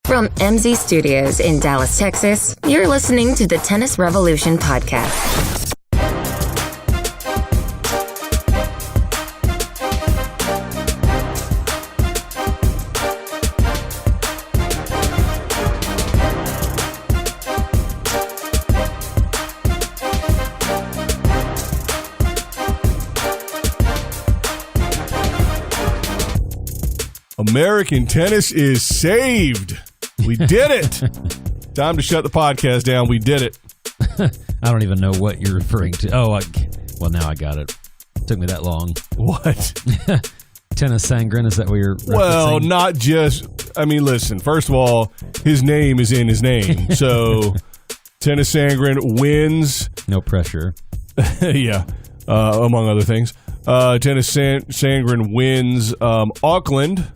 From MZ Studios in Dallas, Texas, you're listening to the Tennis Revolution podcast. American tennis is saved. We did it. Time to shut the podcast down. We did it. I don't even know what you're referring to. Oh, well, now I got it. Took me that long. What? Tennis Sangren, is that what you're referencing? Well, not just, listen, first of all, his name is in his name. So, Tennis Sangren wins. No pressure. Yeah, among other things. Tennis Sangren wins Auckland,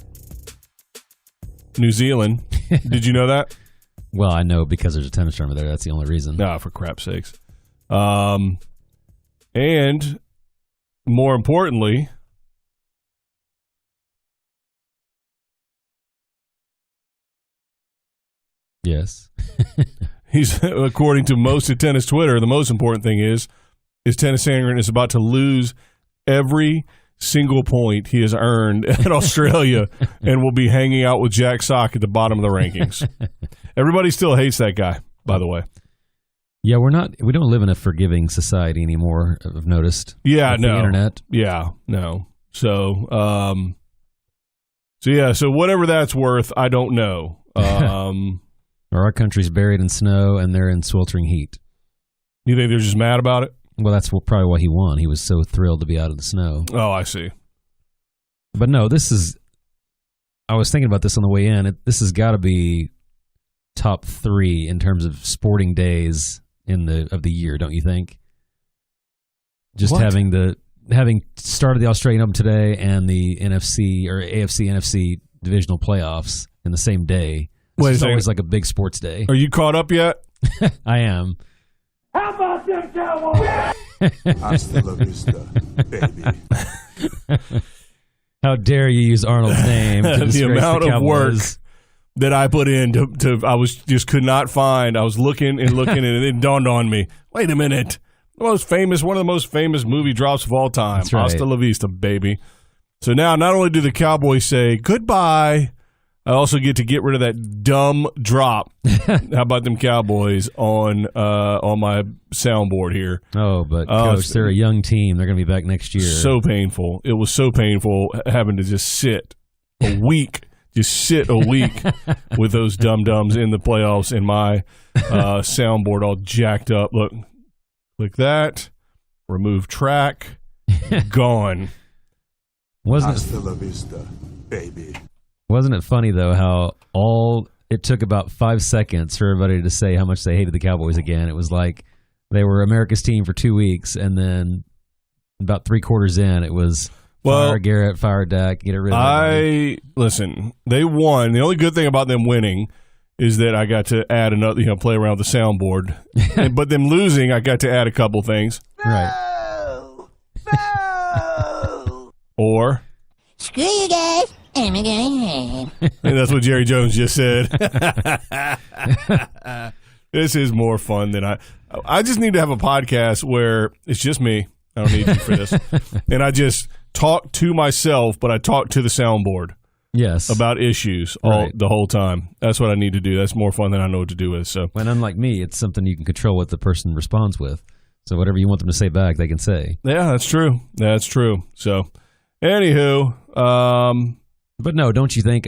New Zealand. Did you know that? Well, I know because there's a tennis tournament there. That's the only reason. No, for crap's sakes. And more importantly, yes. He's, according to most of tennis Twitter, the most important thing is Tennis Sangren is about to lose every single point he has earned at Australia and will be hanging out with Jack Sock at the bottom of the rankings. Everybody still hates that guy, by the way. Yeah, we don't live in a forgiving society anymore, I've noticed. Yeah, with no. the internet. Yeah, no. So whatever that's worth, I don't know. Or our country's buried in snow and they're in sweltering heat. You think they're just mad about it? Well, that's probably why he won. He was so thrilled to be out of the snow. Oh, I see. But no, I was thinking about this on the way in. This has got to be top 3 in terms of sporting days of the year, don't you think? Just what? having started the Australian Open today and the NFC or AFC NFC divisional playoffs in the same day. It's always like a big sports day. Are you caught up yet? I am. How about them Cowboys? Hasta la vista, baby. How dare you use Arnold's name to The amount the of work Cowboys. that I put in to could not find. I was looking and it dawned on me. Wait a minute. One of the most famous movie drops of all time. That's right. Hasta la vista, baby. So now not only do the Cowboys say goodbye, I also get to get rid of that dumb drop. How about them Cowboys on my soundboard here? Oh, but Coach, they're a young team. They're going to be back next year. So painful. It was so painful having to just sit a week with those dum-dums in the playoffs and my soundboard all jacked up. Look, click that. Remove track. Gone. Hasta la vista, baby. Wasn't it funny, though, how it took about 5 seconds for everybody to say how much they hated the Cowboys again? It was like they were America's team for 2 weeks, and then about 3/4 in, it was fire Garrett, fire Dak, get it rid of everybody. Listen, they won. The only good thing about them winning is that I got to add another, play around with the soundboard. But them losing, I got to add a couple things. Right. Or screw you guys. I'm going home. And that's what Jerry Jones just said. This is more fun than I just need to have a podcast where it's just me. I don't need you for this. And I just talk to myself, but I talk to the soundboard. Yes. About issues the whole time. That's what I need to do. That's more fun than I know what to do with. So, and unlike me, it's something you can control what the person responds with. So whatever you want them to say back, they can say. Yeah, that's true. That's true. So, anywho, but no, don't you think?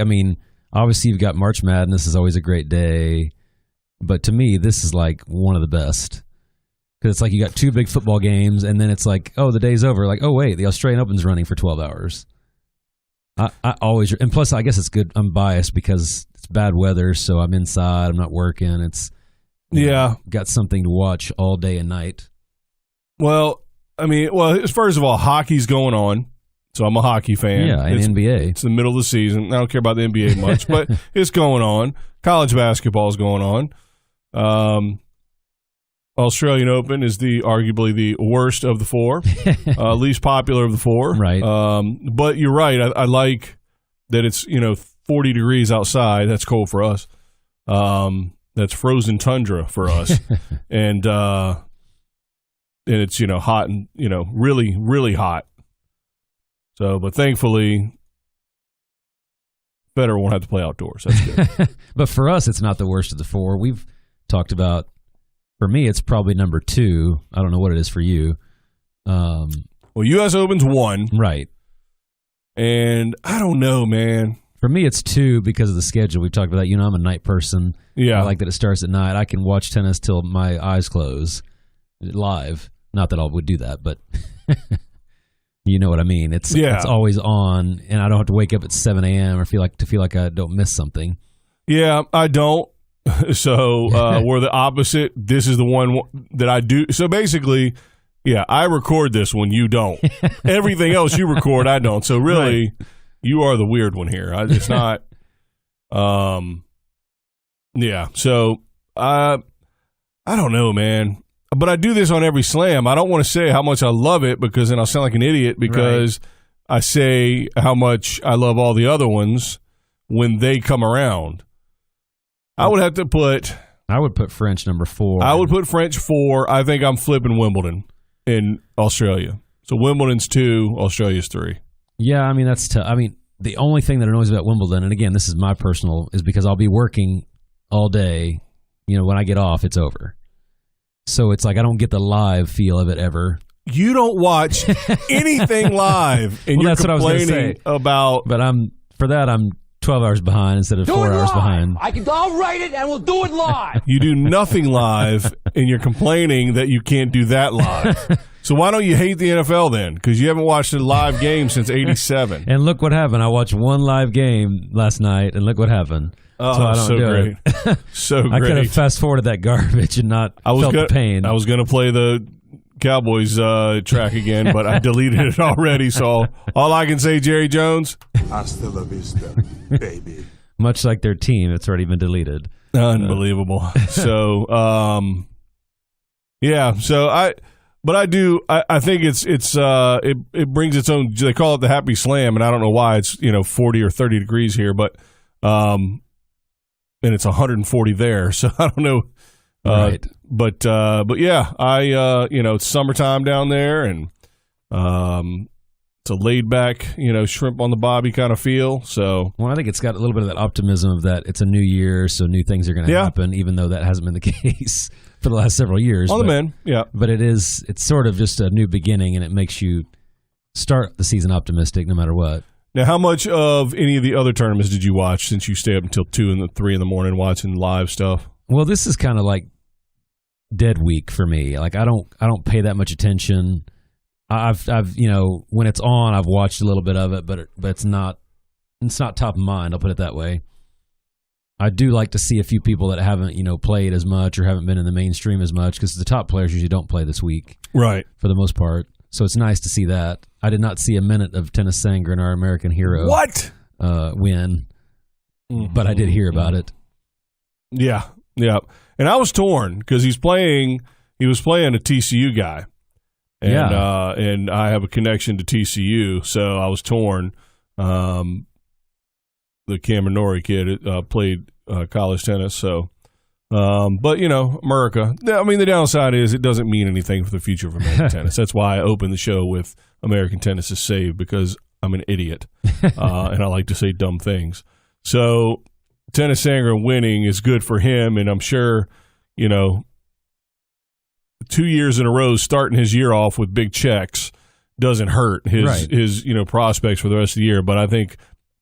Obviously you've got March Madness is always a great day, but to me, this is like one of the best because it's like you got 2 big football games, and then it's like, oh, the day's over. Like, oh wait, the Australian Open's running for 12 hours. I always, and plus, I guess it's good. I'm biased because it's bad weather, so I'm inside. I'm not working. It's got something to watch all day and night. Well, first of all, hockey's going on. So I'm a hockey fan. Yeah, and NBA. It's the middle of the season. I don't care about the NBA much, but it's going on. College basketball is going on. Australian Open is arguably the worst of the 4, least popular of the 4. Right. But you're right. I like that it's 40 degrees outside. That's cold for us. That's frozen tundra for us, and it's hot and really really hot. So, but thankfully, Federer won't have to play outdoors. That's good. But for us, it's not the worst of the four. We've talked about. For me, it's probably number 2. I don't know what it is for you. Well, U.S. Open's 1, Right. and I don't know, man. For me, it's 2 because of the schedule. We've talked about that. I'm a night person. Yeah, I like that it starts at night. I can watch tennis till my eyes close live. Not that I would do that, but you know what I mean. It's always on, and I don't have to wake up at 7 a.m. or feel like I don't miss something. Yeah, I don't. So we're the opposite. This is the one that I do. So basically, yeah, I record this one. You don't. Everything else you record, I don't. So really, you are the weird one here. It's not. Yeah. So I don't know, man. But I do this on every slam. I don't want to say how much I love it because then I'll sound like an idiot because I say how much I love all the other ones when they come around. I would put French number 4. I would put French 4. I think I'm flipping Wimbledon in Australia. So Wimbledon's 2, Australia's 3. Yeah, I mean, that's tough. I mean, the only thing that annoys me about Wimbledon, and again, this is my personal, is because I'll be working all day. When I get off, it's over. So it's like I don't get the live feel of it ever. You don't watch anything live, and you're that's complaining what I was gonna say. About. But I'm 12 hours behind instead of 4 hours behind. I'll write it and we'll do it live. You do nothing live, and you're complaining that you can't do that live. So why don't you hate the NFL then? Because you haven't watched a live game since '87. And look what happened. I watched one live game last night, and look what happened. Oh, so I don't so do great. it. So great. I could have fast forwarded that garbage and not felt the pain. I was going to play the Cowboys track again, but I deleted it already. So all I can say, Jerry Jones. Hasta la vista, baby. Much like their team, it's already been deleted. Unbelievable. So, yeah. So I think it brings its own. They call it the happy slam, and I don't know why it's 40 or 30 degrees here, but and it's 140 there, so I don't know. Right. But yeah, it's summertime down there, and it's a laid back, shrimp on the bobby kind of feel. So, well, I think it's got a little bit of that optimism of that it's a new year, so new things are going to happen, even though that hasn't been the case for the last several years. On the men, yeah. But it's sort of just a new beginning, and it makes you start the season optimistic no matter what. Now, how much of any of the other tournaments did you watch since you stay up until 2 and 3 in the morning watching live stuff? Well, this is kind of like dead week for me. Like I don't pay that much attention. I've when it's on, I've watched a little bit of it, but it's not top of mind. I'll put it that way. I do like to see a few people that haven't played as much or haven't been in the mainstream as much because the top players usually don't play this week, right? For the most part, so it's nice to see that. I did not see a minute of Tennis Sangren, our American hero, win, but I did hear about it. Yeah, yeah, and I was torn because he was playing a TCU guy. And I have a connection to TCU, so I was torn. The Cameron Norrie kid played college tennis, so. But, America. I mean, the downside is it doesn't mean anything for the future of American tennis. That's why I opened the show with American tennis is saved, because I'm an idiot, and I like to say dumb things. So Tennis Sangren winning is good for him, and I'm sure, 2 years in a row starting his year off with big checks doesn't hurt his prospects for the rest of the year. But I think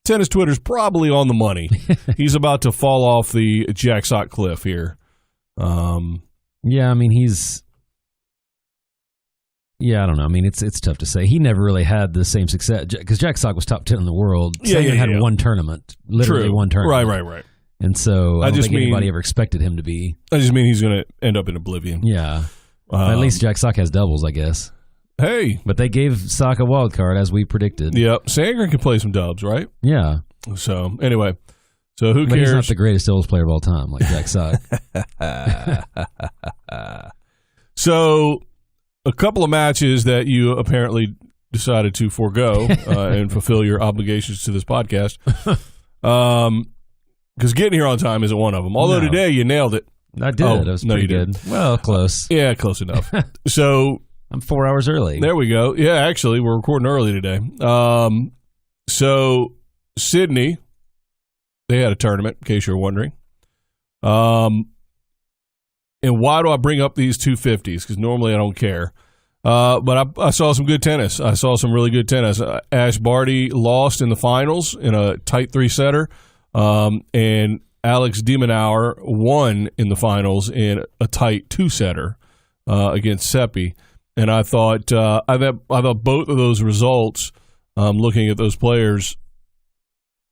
tennis Twitter's probably on the money. He's about to fall off the Jack Sock cliff here. Yeah, I mean I don't know. I mean, it's tough to say. He never really had the same success because Jack Sock was top 10 in the world. Sangren had one tournament, literally one tournament. Right. And so I don't think anybody ever expected him to be. I just mean he's going to end up in oblivion. Yeah. At least Jack Sock has doubles, I guess. Hey. But they gave Sock a wild card, as we predicted. Yep. Sangren can play some dubs, right? Yeah. So, anyway. So, who but cares? He's not the greatest doubles player of all time, like Jack Sock. So, a couple of matches that you apparently decided to forego and fulfill your obligations to this podcast. Because getting here on time isn't one of them. Although No. today you nailed it. I did. Oh, It was no, pretty you good. didn't. Well, close. Yeah, close enough. So I'm 4 hours early. there we go. Yeah, actually, we're recording early today. So Sydney, they had a tournament, in case you're wondering. And why do I bring up these 250s? Because normally I don't care. But I saw some good tennis. I saw some really good tennis. Ash Barty lost in the finals in a tight 3-setter. And Alex de Minaur won in the finals in a tight 2-setter against Seppi. And I thought both of those results, looking at those players,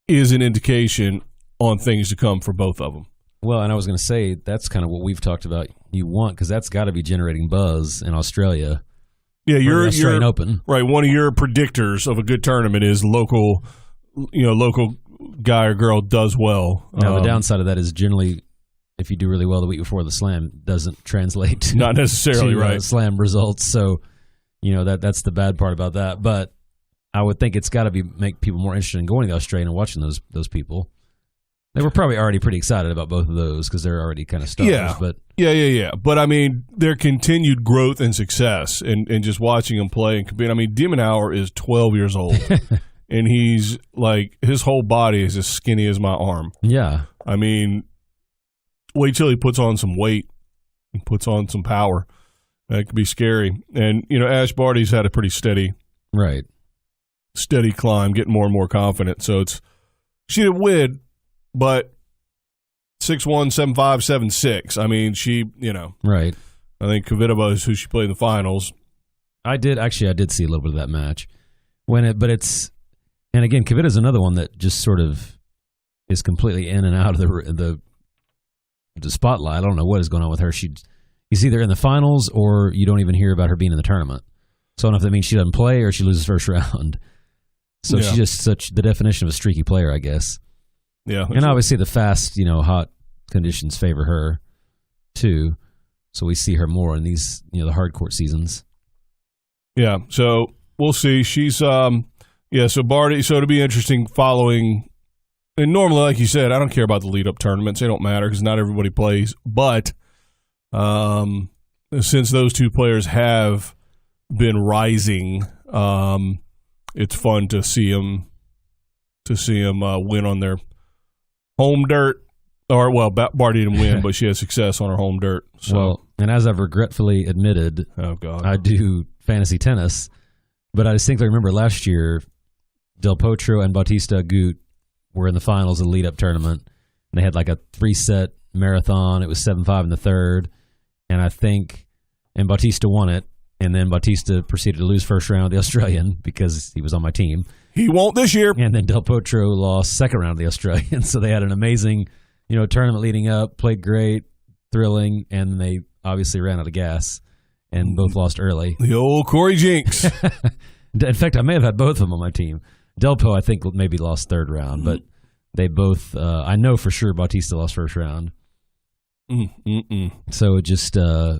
is an indication on things to come for both of them. Well, and I was going to say that's kind of what we've talked about. You want because that's got to be generating buzz in Australia. Yeah, for the you're Australian Open. Right. One of your predictors of a good tournament is local guy or girl does well. Now the downside of that is generally, if you do really well the week before the slam, doesn't translate to, Not necessarily to, right. slam results. So, that's the bad part about that. But I would think it's got to make people more interested in going to Australia and watching those people. They were probably already pretty excited about both of those because they're already kind of stars. Yeah. But Yeah. But I mean, their continued growth and success, and just watching them play and compete. I mean, de Minaur is 12 years old, and he's like his whole body is as skinny as my arm. yeah, I mean, wait till he puts on some weight, and puts on some power. That could be scary. And Ash Barty's had a pretty steady right. climb, getting more and more confident. So she didn't win, but 6-1, 7-5, 7-6. I mean, Right. I think Kvitova is who she played in the finals. I did see a little bit of that match and again, Kvitova's another one that just sort of is completely in and out of the spotlight. I don't know what is going on with her. She's either in the finals or you don't even hear about her being in the tournament. So I don't know if that means she doesn't play or she loses first round. So Yeah. she's just the definition of a streaky player, I guess. Yeah. And obviously the fast, hot conditions favor her too. So we see her more in these, the hard court seasons. Yeah. So we'll see. She's, so Barty, so it'll be interesting following. And normally, like you said, I don't care about the lead up tournaments. They don't matter because not everybody plays. But since those two players have been rising, it's fun to see them win on their home dirt. Or, well, Barty didn't win, but she had success on her home dirt. So, Well, and as I've regretfully admitted, oh God, I do fantasy tennis, but I distinctly remember last year, Del Potro and Bautista Agut were in the finals of the lead-up tournament, and they had like a 3-set marathon. It was 7-5 in the third, and Bautista won it, and then Bautista proceeded to lose first round of the Australian because he was on my team. he won't this year. And then Del Potro lost second round of the Australian, so they had an amazing tournament leading up, played great, thrilling, and they obviously ran out of gas and both lost early. The old Corey Jinks. In fact, I may have had both of them on my team. Delpo, I think, maybe lost third round, but they both, I know for sure Bautista lost first round. So it just, I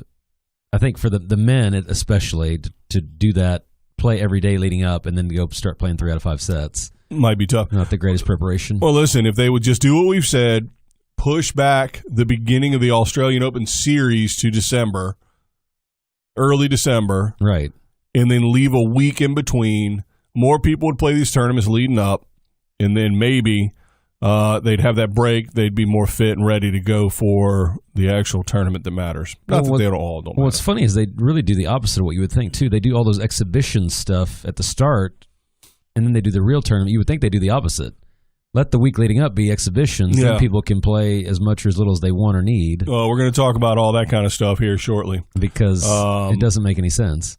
think for the men especially, to do that, play every day leading up, and then to go start playing 3 out of 5 sets, Might be tough. not the greatest preparation. Well, listen, if they would just do what we've said, push back the beginning of the Australian Open series to December, early December, Right. and then leave a week in between, more people would play these tournaments leading up, and then maybe they'd have that break. They'd be more fit and ready to go for the actual tournament that matters. Not that they all don't Well, matter. what's funny is they really do the opposite of what you would think, too. They do all those exhibition stuff at the start, and then they do the real tournament. You would think they do the opposite. Let the week leading up be exhibitions. Yeah. Then people can play as much or as little as they want or need We're going to talk about all that kind of stuff here shortly. because it doesn't make any sense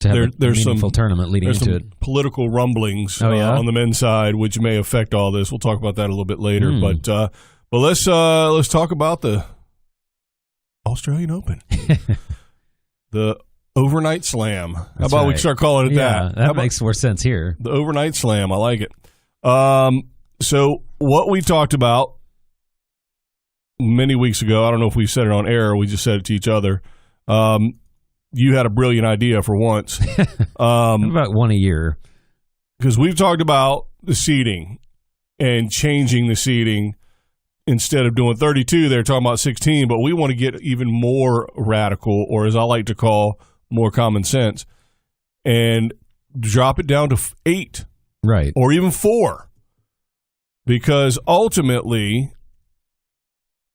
to have a There's meaningful tournament leading There's into some it. political rumblings Oh, yeah? on the men's side, which may affect all this. We'll talk about that a little bit later. Hmm. But let's talk about the Australian Open, the overnight slam. How That's about we right. start calling it Yeah, that? How that about makes more sense here. the overnight slam. I like it. So what we talked about many weeks ago, I don't know if we said it on air or we just said it to each other. You had a brilliant idea for once. About one a year. Because we've talked about the seeding and changing the seeding. Instead of doing 32, they're talking about 16, but we want to get even more radical, or as I like to call, more common sense, and drop it down to 8. Right. Or even 4. Because ultimately,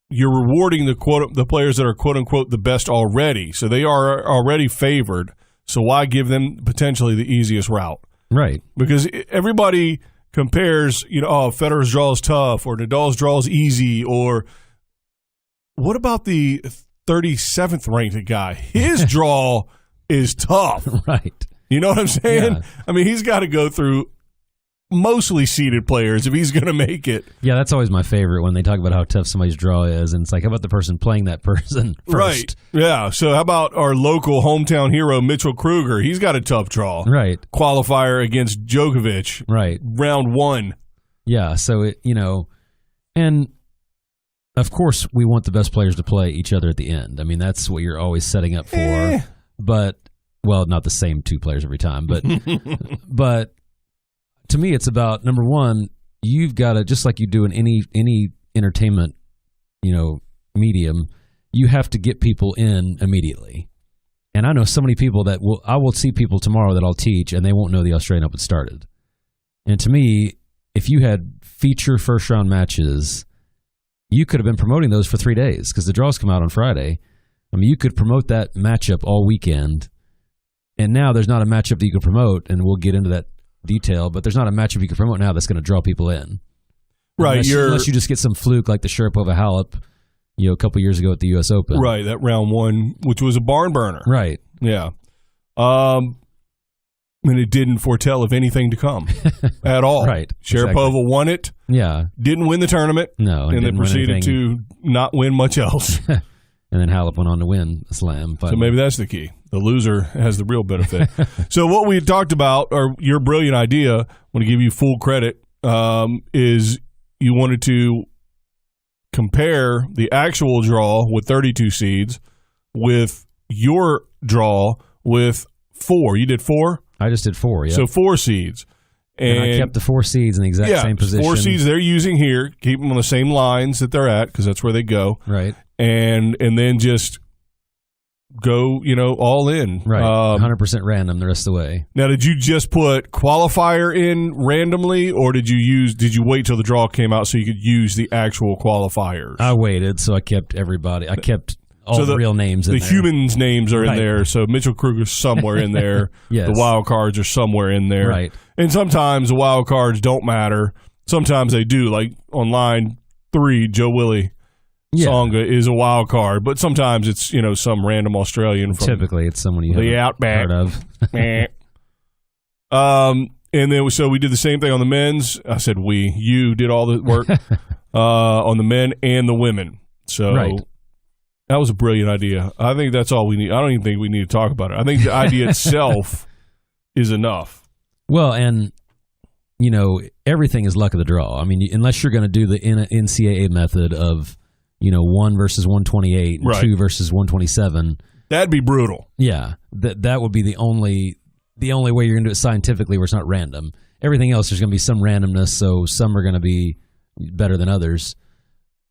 you're rewarding the players that are quote unquote the best already. So they are already favored. So why give them potentially the easiest route? Right. Because everybody compares, Federer's draw is tough, or Nadal's draw is easy, or what about the 37th ranked guy? His draw is tough. Right. You know what I'm saying? Yeah. I mean, he's got to go through mostly seeded players if he's going to make it. Yeah, that's always my favorite when they talk about how tough somebody's draw is. And it's like, how about the person playing that person first? Right. Yeah. So how about our local hometown hero, Mitchell Kruger? He's got a tough draw. Right. Qualifier against Djokovic. Right. Round 1. Yeah. So, and of course we want the best players to play each other at the end. I mean, that's what you're always setting up for. But, well, not the same 2 players every time. But, but to me, it's about, number one, you've got to, just like you do in any entertainment, medium, you have to get people in immediately. And I know so many people that I will see people tomorrow that I'll teach, and they won't know the Australian Open started. And to me, if you had feature first-round matches, you could have been promoting those for 3 days because the draws come out on Friday. I mean, you could promote that matchup all weekend, and now there's not a matchup that you can promote, and we'll get into that detail, but there's not a matchup you can promote now that's going to draw people in. Right. Unless you just get some fluke like the Sharapova Halep, a couple years ago at the U.S. Open. Right, that round 1, which was a barn burner. Right. Yeah. And it didn't foretell of anything to come at all. Right. Sharapova Exactly. won it. Yeah. Didn't win the tournament. No. And then proceeded to not win much else. And then Halep went on to win a slam. So maybe that's the key. The loser has the real benefit. So what we talked about, or your brilliant idea, I want to give you full credit, is you wanted to compare the actual draw with 32 seeds with your draw with 4. You did 4? I just did 4, yeah. So 4 seeds. And I kept the 4 seeds in the exact same position. 4 seeds they're using here. Keep them on the same lines that they're at because that's where they go. Right. And then just go, all in. Right. 100% random the rest of the way. Now, did you just put qualifier in randomly, or did you wait till the draw came out so you could use the actual qualifiers? I waited, so I kept everybody. I kept all the real names in there. The humans' names are in Right. there, so Mitchell Kruger's somewhere in there. Yes. The wild cards are somewhere in there. Right. And sometimes the wild cards don't matter. Sometimes they do. Like on line 3, Joe Willie. Tsonga is a wild card, but sometimes it's some random Australian from typically it's someone you the haven't outback. heard of. And then so we did the same thing on the men's. I said you did all the work on the men and the women. So Right. that was a brilliant idea. I think that's all we need. I don't even think we need to talk about it. I think the idea itself is enough. Well, and everything is luck of the draw. I mean, unless you're going to do the NCAA method of 1 versus 128 and Right. 2 versus 127. That'd be brutal. Yeah, that would be the only way you're going to do it scientifically where it's not random. Everything else, there's going to be some randomness, so some are going to be better than others.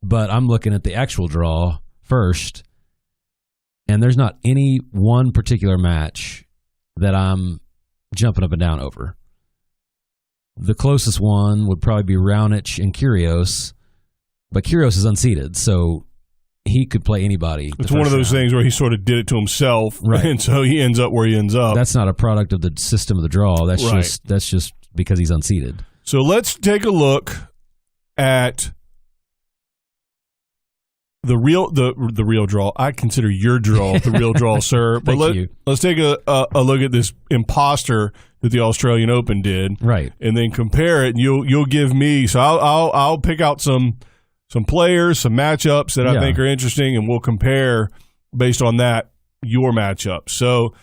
But I'm looking at the actual draw first, and there's not any one particular match that I'm jumping up and down over. The closest one would probably be Raonic and Kyrgios, but Kyrgios is unseeded, so he could play anybody. It's one of those things where he sort of did it to himself, Right. and so he ends up where he ends up. That's not a product of the system of the draw. That's Right. just because he's unseeded. So let's take a look at the real draw. I consider your draw the real draw, sir. But Thank you. let's take a look at this imposter that the Australian Open did, Right. and then compare it. And you'll give me. So I'll pick out some players, some matchups that I Yeah. think are interesting, and we'll compare based on that your matchup. So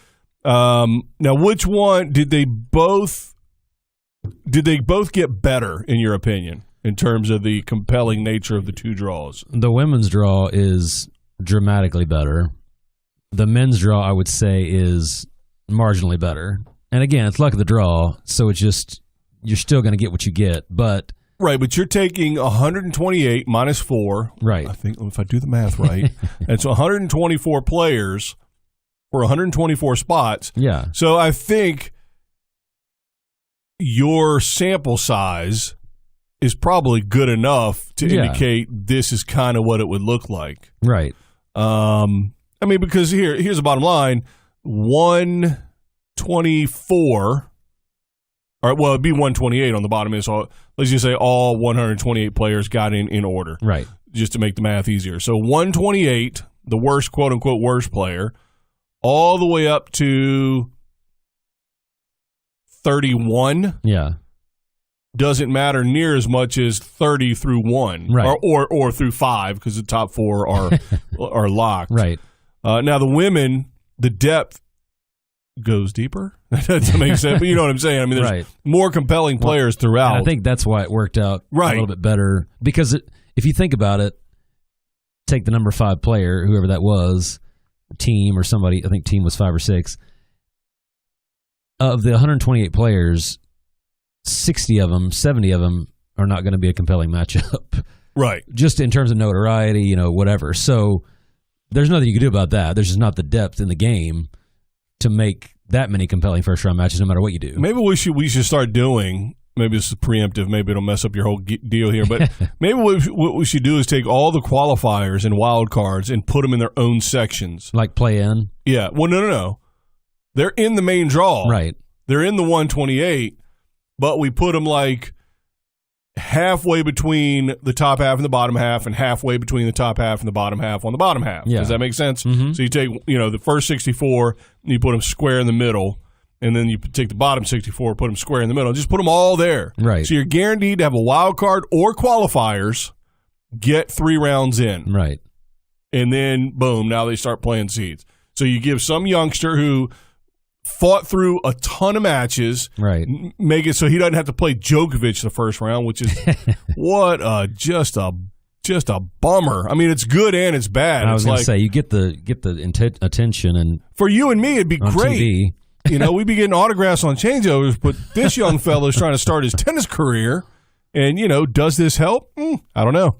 now, which one did they both get better in your opinion in terms of the compelling nature of the 2 draws? The women's draw is dramatically better. The men's draw, I would say, is marginally better. And again, it's luck of the draw, so it's just you're still going to get what you get. But Right, but you're taking 128 minus 4. Right. I think if I do the math right, it's 124 players for 124 spots. Yeah. So I think your sample size is probably good enough to indicate this is kind of what it would look like. Right. I mean, because here's the bottom line: 124. All right, well, it'd be 128 on the bottom. So let's just say all 128 players got in order. Right. Just to make the math easier. So 128, the worst, quote unquote, worst player, all the way up to 31. Yeah. Doesn't matter near as much as 30 through 1. Right. Or through 5, because the top 4 are locked. Right. Now, the women, the depth goes deeper. That doesn't make sense, but you know what I'm saying. I mean, there's more compelling players throughout. And I think that's why it worked out a little bit better. Because if you think about it, take the number 5 player, whoever that was, team or somebody, I think team was 5 or 6. Of the 128 players, 60 of them, 70 of them are not going to be a compelling matchup. Right. Just in terms of notoriety, whatever. So there's nothing you can do about that. There's just not the depth in the game to make that many compelling first-round matches, no matter what you do. Maybe we should start doing. Maybe this is preemptive. Maybe it'll mess up your whole deal here. But maybe what we should do is take all the qualifiers and wild cards and put them in their own sections. Like play in? Yeah. Well, no. They're in the main draw. Right. They're in the 128, but we put them like halfway between the top half and the bottom half, and halfway between the top half and the bottom half on the bottom half. Yeah. Does that make sense? Mm-hmm. So you take the first 64, and you put them square in the middle, and then you take the bottom 64, put them square in the middle, and just put them all there. Right. So you're guaranteed to have a wild card or qualifiers, get 3 rounds in. Right. And then, boom, now they start playing seeds. So you give some youngster who fought through a ton of matches, right? Make it so he doesn't have to play Djokovic the first round, which is just a bummer. I mean, it's good and it's bad. I was going to say you get the attention, and for you and me, it'd be great. TV. We'd be getting autographs on changeovers, but this young fellow is trying to start his tennis career, and does this help? I don't know.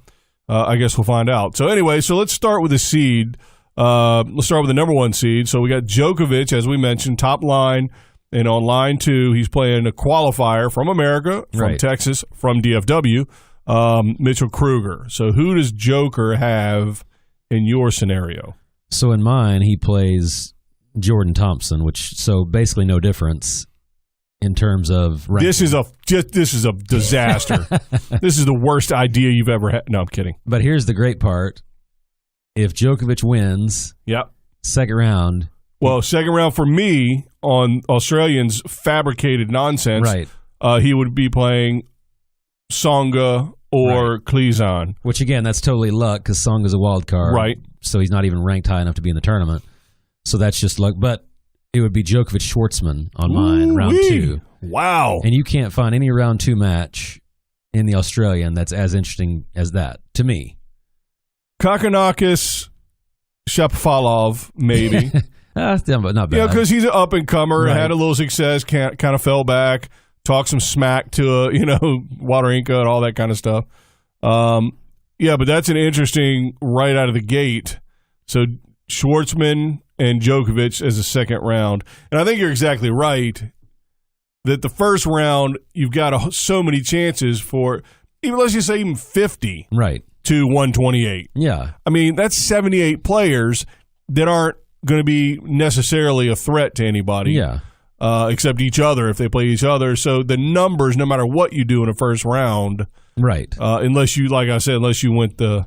I guess we'll find out. So anyway, let's start with the seed. Let's start with the number 1 seed. So we got Djokovic, as we mentioned, top line. And on line 2, he's playing a qualifier from America, from Texas, from DFW, Mitchell Kruger. So who does Joker have in your scenario? So in mine, he plays Jordan Thompson, so basically no difference in terms of ranking. This is a disaster. This is the worst idea you've ever had. No, I'm kidding. But here's the great part. If Djokovic wins, second round. Well, second round for me on Australians' fabricated nonsense, right? He would be playing Tsonga or Klizan. Which, again, that's totally luck because Tsonga's a wild card. Right. So he's not even ranked high enough to be in the tournament. So that's just luck. But it would be Djokovic-Schwartzman on mine, round 2. Wow. And you can't find any round 2 match in the Australian that's as interesting as that, to me. Kokkinakis, Shapovalov, maybe. But not bad. Yeah, because he's an up-and-comer, Right. had a little success, kind of fell back, talked some smack to, Wawrinka and all that kind of stuff. But that's an interesting right out of the gate. So Schwartzman and Djokovic as a second round. And I think you're exactly right that the first round, you've got so many chances for, let's just say even 50. Right. To 128. Yeah. I mean, that's 78 players that aren't going to be necessarily a threat to anybody. Yeah. Except each other if they play each other. So the numbers, no matter what you do in the first round, right? Unless you, like I said, went the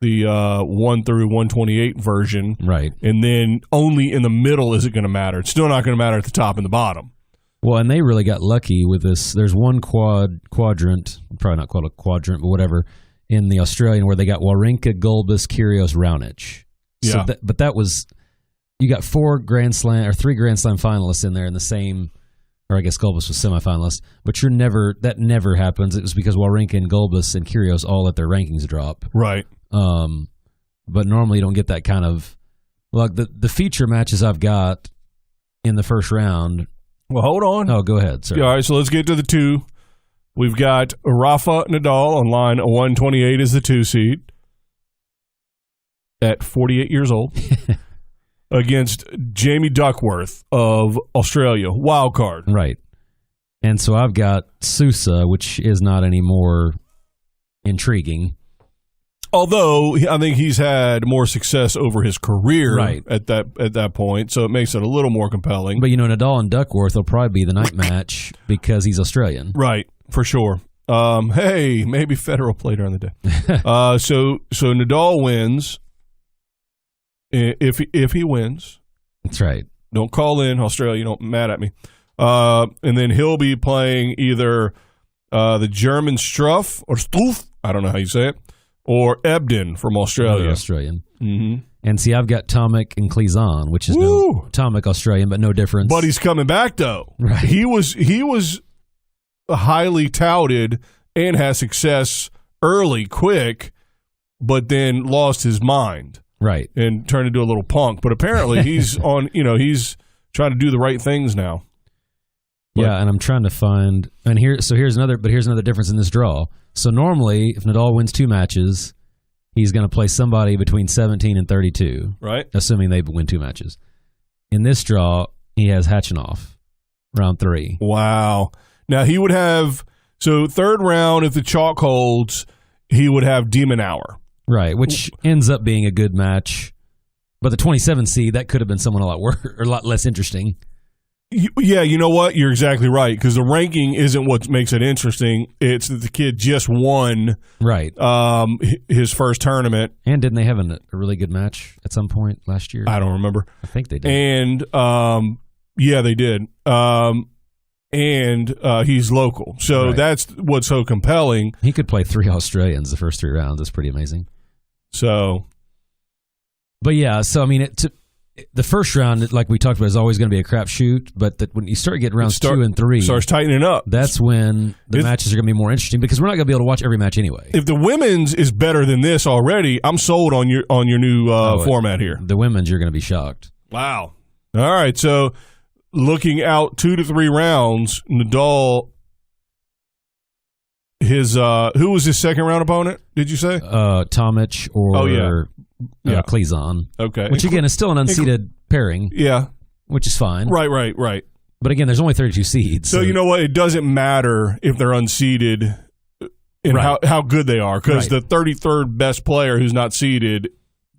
1 through 128 version, right? And then only in the middle is it going to matter. It's still not going to matter at the top and the bottom. Well, and they really got lucky with this. There's one quadrant, probably not called a quadrant, but whatever, in the Australian where they got Wawrinka, Gulbis, Kyrgios, Raonic. Yeah. So but that was, you got 3 Grand Slam finalists in there in the same, or I guess Gulbis was semifinalist, but that never happens. It was because Wawrinka and Gulbis and Kyrgios all let their rankings drop. Right. But normally you don't get that kind of, like the feature matches I've got in the first round. Well, hold on. Oh, go ahead, sir. All right, so let's get to the 2. We've got Rafa Nadal on line 128 as the 2 seed at 48 years old against Jamie Duckworth of Australia, wild card. Right. And so I've got Sousa, which is not any more intriguing. Although I think he's had more success over his career Right. at that point, so it makes it a little more compelling. But, Nadal and Duckworth will probably be the night match because he's Australian. Right, for sure. Hey, maybe Federer will play during the day. So Nadal wins. If he wins, That's right. don't call in Australia. Don't mad at me. And then he'll be playing either the German Struff or Stuf. I don't know how you say it. Or Ebden from Australia. Another Australian. Mm-hmm. And see, I've got Tomic and Klizan, which is Woo! Tomic Australian, but no difference. But he's coming back though. Right. He was highly touted and had success early, quick, but then lost his mind Right. and turned into a little punk. But apparently he's on. He's trying to do the right things now. Yeah, and I'm trying to find here's another difference in this draw. So normally, if Nadal wins 2 matches, he's going to play somebody between 17 and 32, Right. assuming they win 2 matches. In this draw, he has Hachinov, round 3. Wow. Now he would have third round if the chalk holds, he would have Demon Hour. Right, which ends up being a good match. But the 27 seed, that could have been someone a lot worse or a lot less interesting. Yeah, you know what? You're exactly right, because the ranking isn't what makes it interesting. It's that the kid just won Right. his first tournament. And didn't they have a really good match at some point last year? I don't remember. I think they did. And yeah, they did. And he's local. So Right. that's what's so compelling. He could play 3 Australians the first 3 rounds. That's pretty amazing. So, But yeah, so I mean, the first round, like we talked about, is always going to be a crapshoot. But when you start getting rounds 2 and 3, starts tightening up. that's when the matches are going to be more interesting because we're not going to be able to watch every match anyway. If the women's is better than this already, I'm sold on your new format here. The women's, you're going to be shocked. Wow. All right. So looking out 2 to 3 rounds, Nadal, who was his second round opponent, did you say? Tomic or Klizan. Okay. Which again is still an unseeded pairing, Yeah. which is fine. Right. But again, there's only 32 seeds. So you know what? It doesn't matter if they're unseeded and Right. how good they are, because Right. the 33rd best player who's not seeded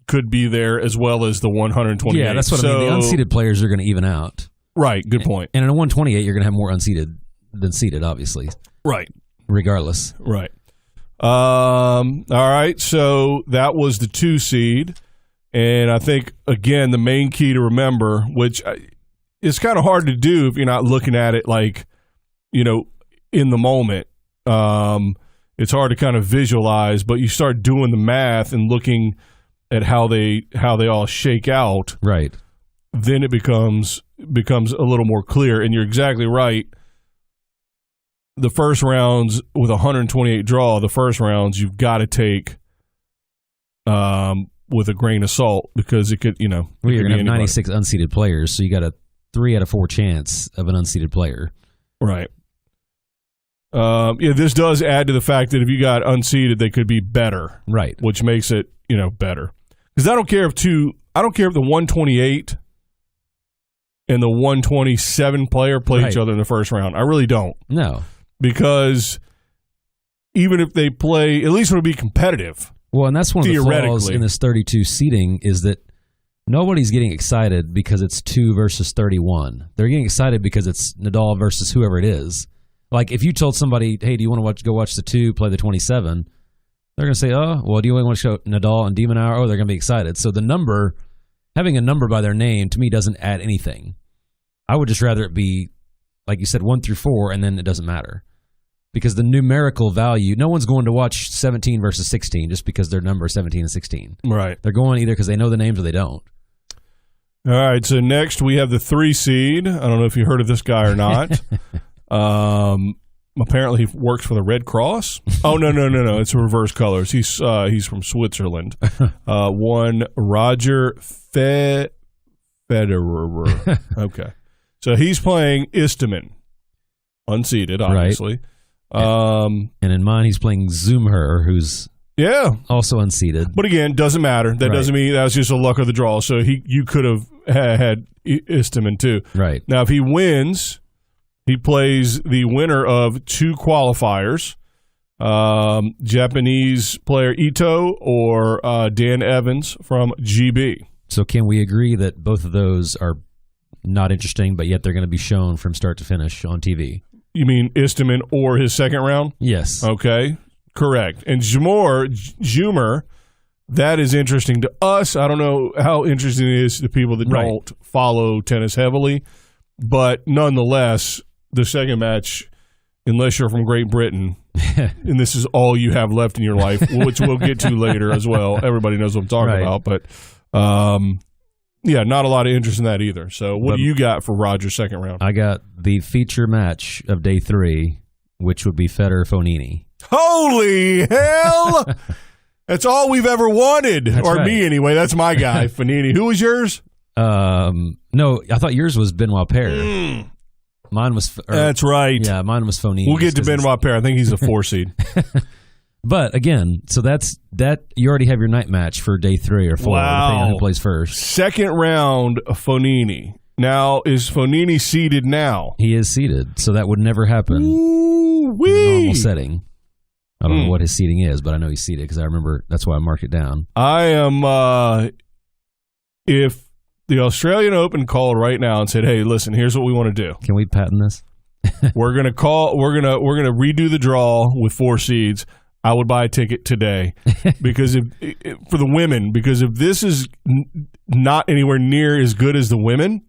could be there as well as the 128. Yeah, that's what I mean. The unseeded players are going to even out. Right. Good point. And in a 128, you're going to have more unseeded than seeded, obviously, Right. regardless. Right. All right. So that was the 2 seed. And I think, again, the main key to remember, which it's kind of hard to do if you're not looking at it like, in the moment. It's hard to kind of visualize, but you start doing the math and looking at how they all shake out, Right. then it becomes a little more clear. And you're exactly right. The first rounds with 128 draw, the first rounds you've got to take with a grain of salt, because it could, Well, you're going to have 96 unseeded players, so you got a 3 out of 4 chance of an unseeded player. Right. Yeah, this does add to the fact that if you got unseeded, they could be better, Right. which makes it better. Because I don't care if the 128 and the 127 player play each Right. other in the first round. I really don't. No. Because even if they play, at least it'll be competitive. Well, and that's one of the flaws Theoretically. in this 32 seeding is that nobody's getting excited because it's 2 versus 31. They're getting excited because it's Nadal versus whoever it is. Like if you told somebody, hey, do you want to go watch the 2 play the 27? They're going to say, oh, well, do you want to show Nadal and Demon Hour? Oh, they're going to be excited. So having a number by their name, to me, doesn't add anything. I would just rather it be, like you said, 1 through 4, and then it doesn't matter. Because the numerical value, no one's going to watch 17 versus 16 just because they're number 17 and 16. Right. They're going either because they know the names or they don't. All right, so next we have the 3 seed. I don't know if you heard of this guy or not. Apparently he works for the Red Cross. Oh, no. It's reverse colors. He's from Switzerland. One Roger Federer. Okay. So he's playing Istomin, unseeded, obviously. And in mine, he's playing Zumher, who's also unseeded. But again, doesn't matter. That doesn't mean that was just a luck of the draw. So you could have had Istomin too. Right. Now, if he wins, he plays the winner of 2 qualifiers, Japanese player Ito or Dan Evans from GB. So can we agree that both of those are not interesting, but yet they're going to be shown from start to finish on TV? You mean Istomin or his second round? Yes. Okay, correct. And Zummer, that is interesting to us. I don't know how interesting it is to people that don't follow tennis heavily, but nonetheless, the second match, unless you're from Great Britain, and this is all you have left in your life, which we'll get to later as well. Everybody knows what I'm talking about, but not a lot of interest in that either. So what do you got for Roger's second round? I got the feature match of day 3, which would be Federer-Fognini. Holy hell! That's all we've ever wanted. Me anyway. That's my guy, Fognini. Who was yours? No, I thought yours was Benoit Paire. Mine was... That's right. Yeah, mine was Fognini. We'll get to Benoit Paire. I think he's a 4 seed. But again, so that's you already have your night match for day 3 or 4, depending on who plays first. Second round, Fognini. Now, is Fognini seeded now? He is seeded, so that would never happen in a normal setting. I don't know what his seeding is, but I know he's seeded because I remember that's why I marked it down. I am, if the Australian Open called right now and said, "Hey, listen, here's what we want to do. Can we patent this? We're gonna redo the draw with 4 seeds." I would buy a ticket today because for the women, because if this is not anywhere near as good as the women,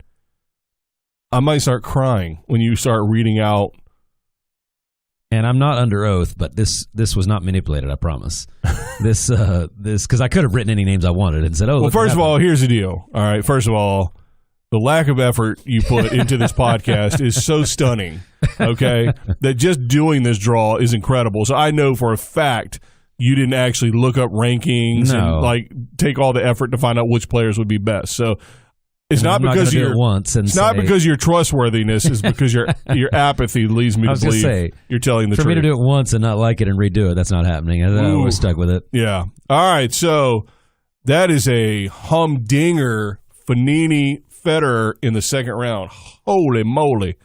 I might start crying when you start reading out. And I'm not under oath, but this was not manipulated. I promise. This because I could have written any names I wanted and said, "Oh." Well, first of all, here's the deal. All right, first of all, the lack of effort you put into this podcast is so stunning, okay, that just doing this draw is incredible. So I know for a fact you didn't actually look up rankings and take all the effort to find out which players would be best. So it's not because not because your trustworthiness is because your apathy leads me to believe you're telling the truth. For me to do it once and not like it and redo it, that's not happening. I was stuck with it. Yeah. All right. So that is a humdinger. Fognini, Federer in the second round. Holy moly.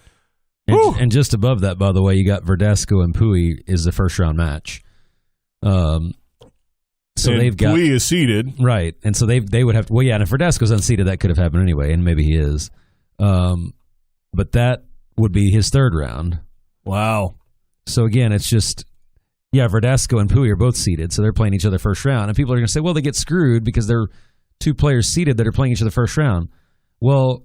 And just above that, by the way, you got Verdasco and Pouille is the first round match. So they've got Pouille is seeded. Right. And so they would have to, and if Verdasco's unseeded, that could have happened anyway, and maybe he is. But that would be his third round. Wow. So again, it's just Verdasco and Pouille are both seeded, so they're playing each other first round. And people are going to say, well, they get screwed because they're 2 players seeded that are playing each other first round. Well,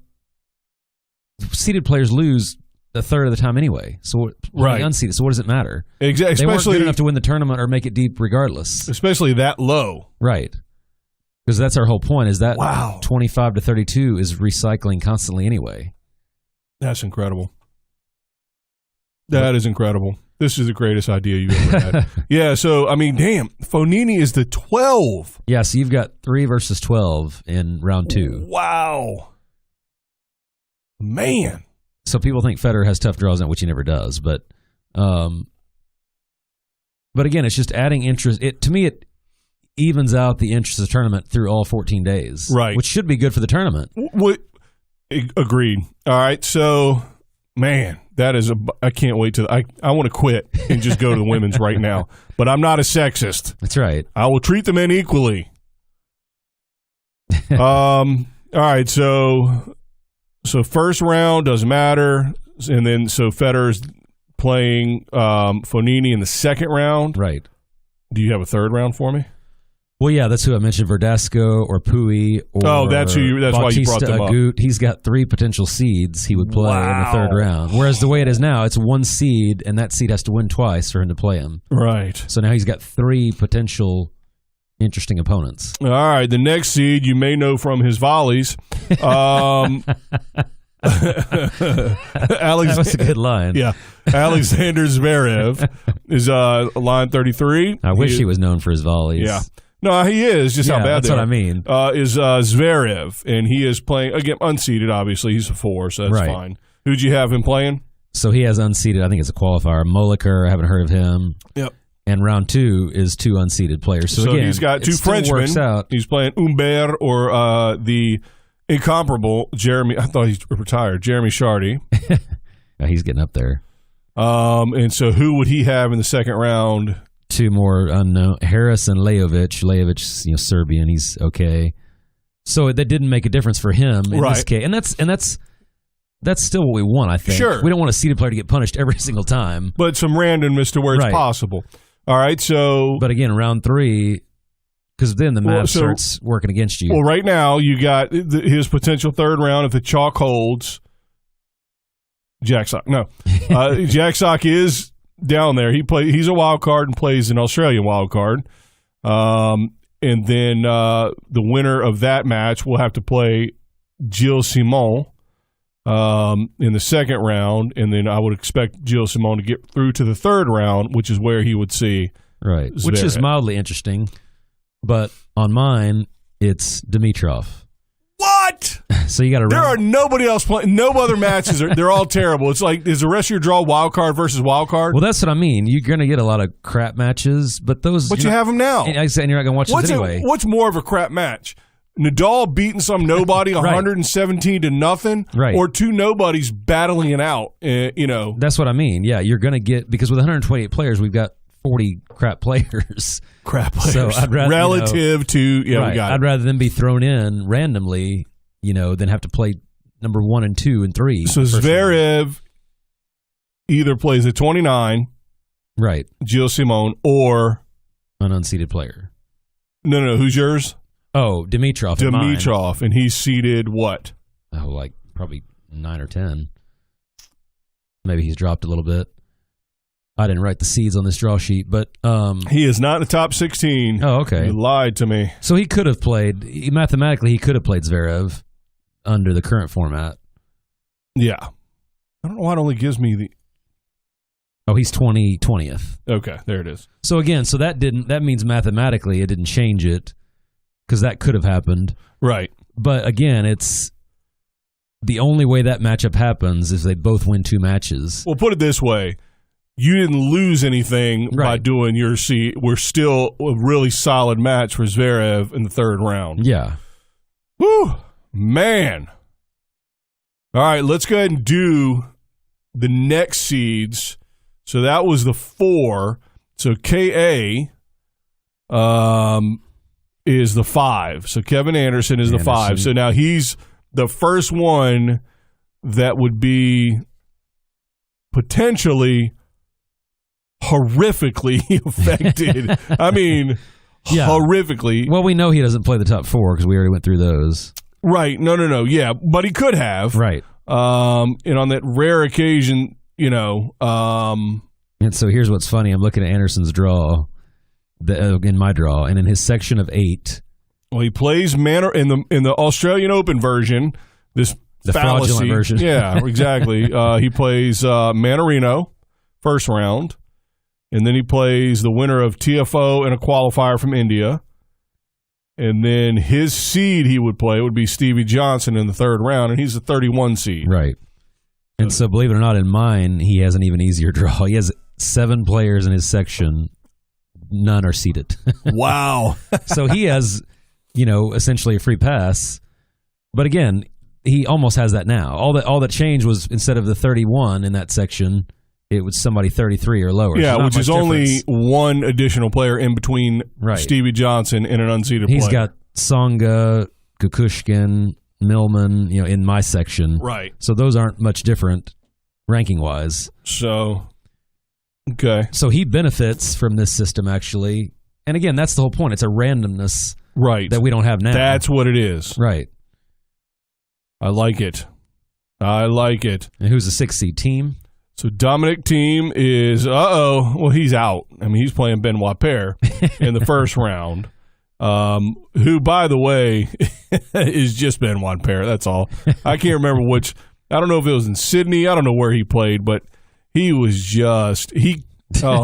seeded players lose a third of the time anyway. So unseeded. So what does it matter? Exactly. They weren't good enough to win the tournament or make it deep regardless. Especially that low. Right. Because that's our whole point is that 25 to 32 is recycling constantly anyway. That's incredible. That is incredible. This is the greatest idea you've ever had. Yeah, so, I mean, damn, Fognini is the 12. Yeah, so you've got 3 versus 12 in round 2. Wow. Man. So people think Federer has tough draws, which he never does. But again, it's just adding interest. To me, it evens out the interest of the tournament through all 14 days. Right. Which should be good for the tournament. Agreed. All right, so, man, that is I can't wait to I want to quit and just go to the women's right now. But I'm not a sexist. That's right. I will treat the men equally. All right, so first round doesn't matter, and then so Federer's playing Fognini in the second round. Right. Do you have a third round for me? Well, yeah, that's who I mentioned, Verdasco or Pouille or that's why you brought them Agut. up. He's got 3 potential seeds he would play in the third round. Whereas the way it is now, it's 1 seed, and that seed has to win twice for him to play him. Right. So now he's got 3 potential interesting opponents. All right, the next seed you may know from his volleys. That was a good line. Yeah. Alexander Zverev is line 33. I wish he was known for his volleys. Yeah. No, he is. Just how bad that's what I mean. Is Zverev, and he is playing, again, unseeded, obviously. He's a 4, so that's fine. Who'd you have him playing? So he has unseeded, I think it's a qualifier. Moliker, I haven't heard of him. Yep. And round 2 is 2 unseeded players. So again, he's got 2 it still Frenchmen. works out. He's playing Humbert or the incomparable Jeremy. I thought he's retired. Jeremy Chardy. Yeah, he's getting up there. And so who would he have in the second round? 2 more unknown. Harris and Lajovic. Lajovic's Serbian. He's okay. So that didn't make a difference for him in this case. And that's still what we want, I think. Sure. We don't want a seeded player to get punished every single time. But some randomness to where it's possible. All right, so... But again, round 3, because then the math starts working against you. Well, right now, you got his potential third round if the chalk holds. Jack Sock. No. Jack Sock is down there. He's a wild card and plays an Australian wild card. And then the winner of that match will have to play Gilles Simon in the second round, and then I would expect Gilles Simon to get through to the third round, which is where he would see Zverev. Which is mildly interesting. But on mine, it's Dimitrov. What? So you got to. There are nobody else playing. No other matches. They're all terrible. It's like, is the rest of your draw wild card versus wild card? Well, that's what I mean. You're going to get a lot of crap matches, but those. But you have them now. And you're not going to watch this anyway. What's more of a crap match? Nadal beating some nobody 117 to nothing, or 2 nobodies battling it out. That's what I mean. Yeah, you're going to get, because with 128 players, we've got 40 crap players. Crap players. So I'd rather, relative to we got I'd rather them be thrown in randomly, than have to play number 1 and 2 and 3. So Zverev either plays at 29, right? Gilles Simon, or an unseeded player. No. Who's yours? Oh, Dimitrov. Dimitrov, and he's seeded what? Oh, like probably 9 or 10. Maybe he's dropped a little bit. I didn't write the seeds on this draw sheet, but he is not in the top 16. Oh, okay. You lied to me. So he could have played mathematically. He could have played Zverev under the current format. Yeah, I don't know why it only gives me the. Oh, he's 20th. Okay, there it is. So again, that means mathematically it didn't change it, because that could have happened. Right. But again, it's the only way that matchup happens is they both win 2 matches. Well, put it this way. You didn't lose anything by doing your seed. We're still a really solid match for Zverev in the third round. Yeah. Whew. Man. All right, let's go ahead and do the next seeds. So that was the 4. So KA is the 5. So Kevin Anderson is the 5. So now he's the first one that would be potentially horrifically affected. I mean, horrifically. Well, we know he doesn't play the top 4 because we already went through those. Right. No. Yeah, but he could have. Right. And on that rare occasion, And so here's what's funny. I'm looking at Anderson's draw, in my draw, and in his section of 8. Well, he plays in the Australian Open version. The fallacy fraudulent version. Yeah, exactly. He plays Manarino first round, and then he plays the winner of TFO and a qualifier from India. And then his seed he would play would be Stevie Johnson in the third round, and he's the 31 seed. Right. And so, believe it or not, in mine, he has an even easier draw. He has 7 players in his section. None are seeded. Wow. So he has, essentially a free pass. But again, he almost has that now. All that changed was instead of the 31 in that section, it was somebody 33 or lower. Yeah, which is only one additional player in between Stevie Johnson and an unseeded player. He's got Tsonga, Kukushkin, Millman, in my section. Right. So those aren't much different ranking-wise. So, okay. So he benefits from this system, actually. And again, that's the whole point. It's a randomness that we don't have now. That's what it is. Right. I like it. And who's the 6 seed team? So Dominic Thiem is, well, he's out. I mean, he's playing Benoit Paire in the first round, who, by the way, is just Benoit Paire. That's all. I can't remember which. I don't know if it was in Sydney. I don't know where he played, but he was oh,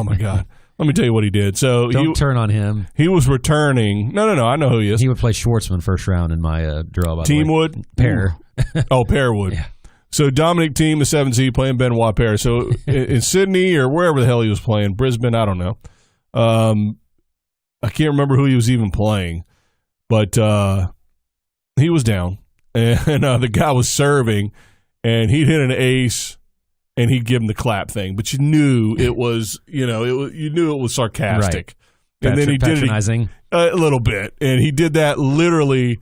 my God. Let me tell you what he did. So Don't turn on him. He was returning. No. I know who he is. He would play Schwartzman first round in my draw, by Thiem the way. would? Paire. Oh, Paire would. Yeah. So Dominic Thiem, the 7 seed, playing Benoit Paire. So in Sydney or wherever the hell he was playing, Brisbane, I don't know. I can't remember who he was even playing, but he was down, and the guy was serving, and he'd hit an ace, and he'd give him the clap thing. But you knew it was, you knew it was sarcastic. Right. And then he did patronizing. it a little bit, and he did that literally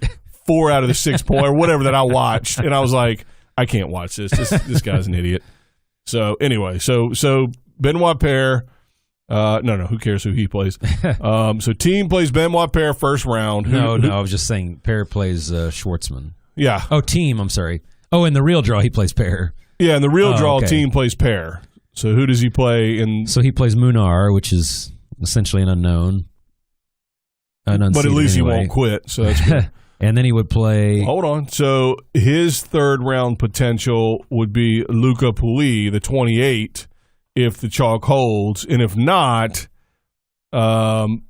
4 out of the 6 point or whatever that I watched, and I was like, I can't watch this. This guy's an idiot. So anyway, so Benoit Paire. No, who cares who he plays? So Thiem plays Benoit Paire first round. No, I was just saying Paire plays Schwartzman. Yeah. Oh, Thiem, I'm sorry. Oh, in the real draw, he plays Paire. Yeah, in the real draw, okay. Thiem plays Paire. So who does he play in? So he plays Munar, which is essentially an unknown. But at least he won't quit, so that's good. And then he would play... Hold on. So his third round potential would be Luca Pouille, the 28, if the chalk holds. And if not, we've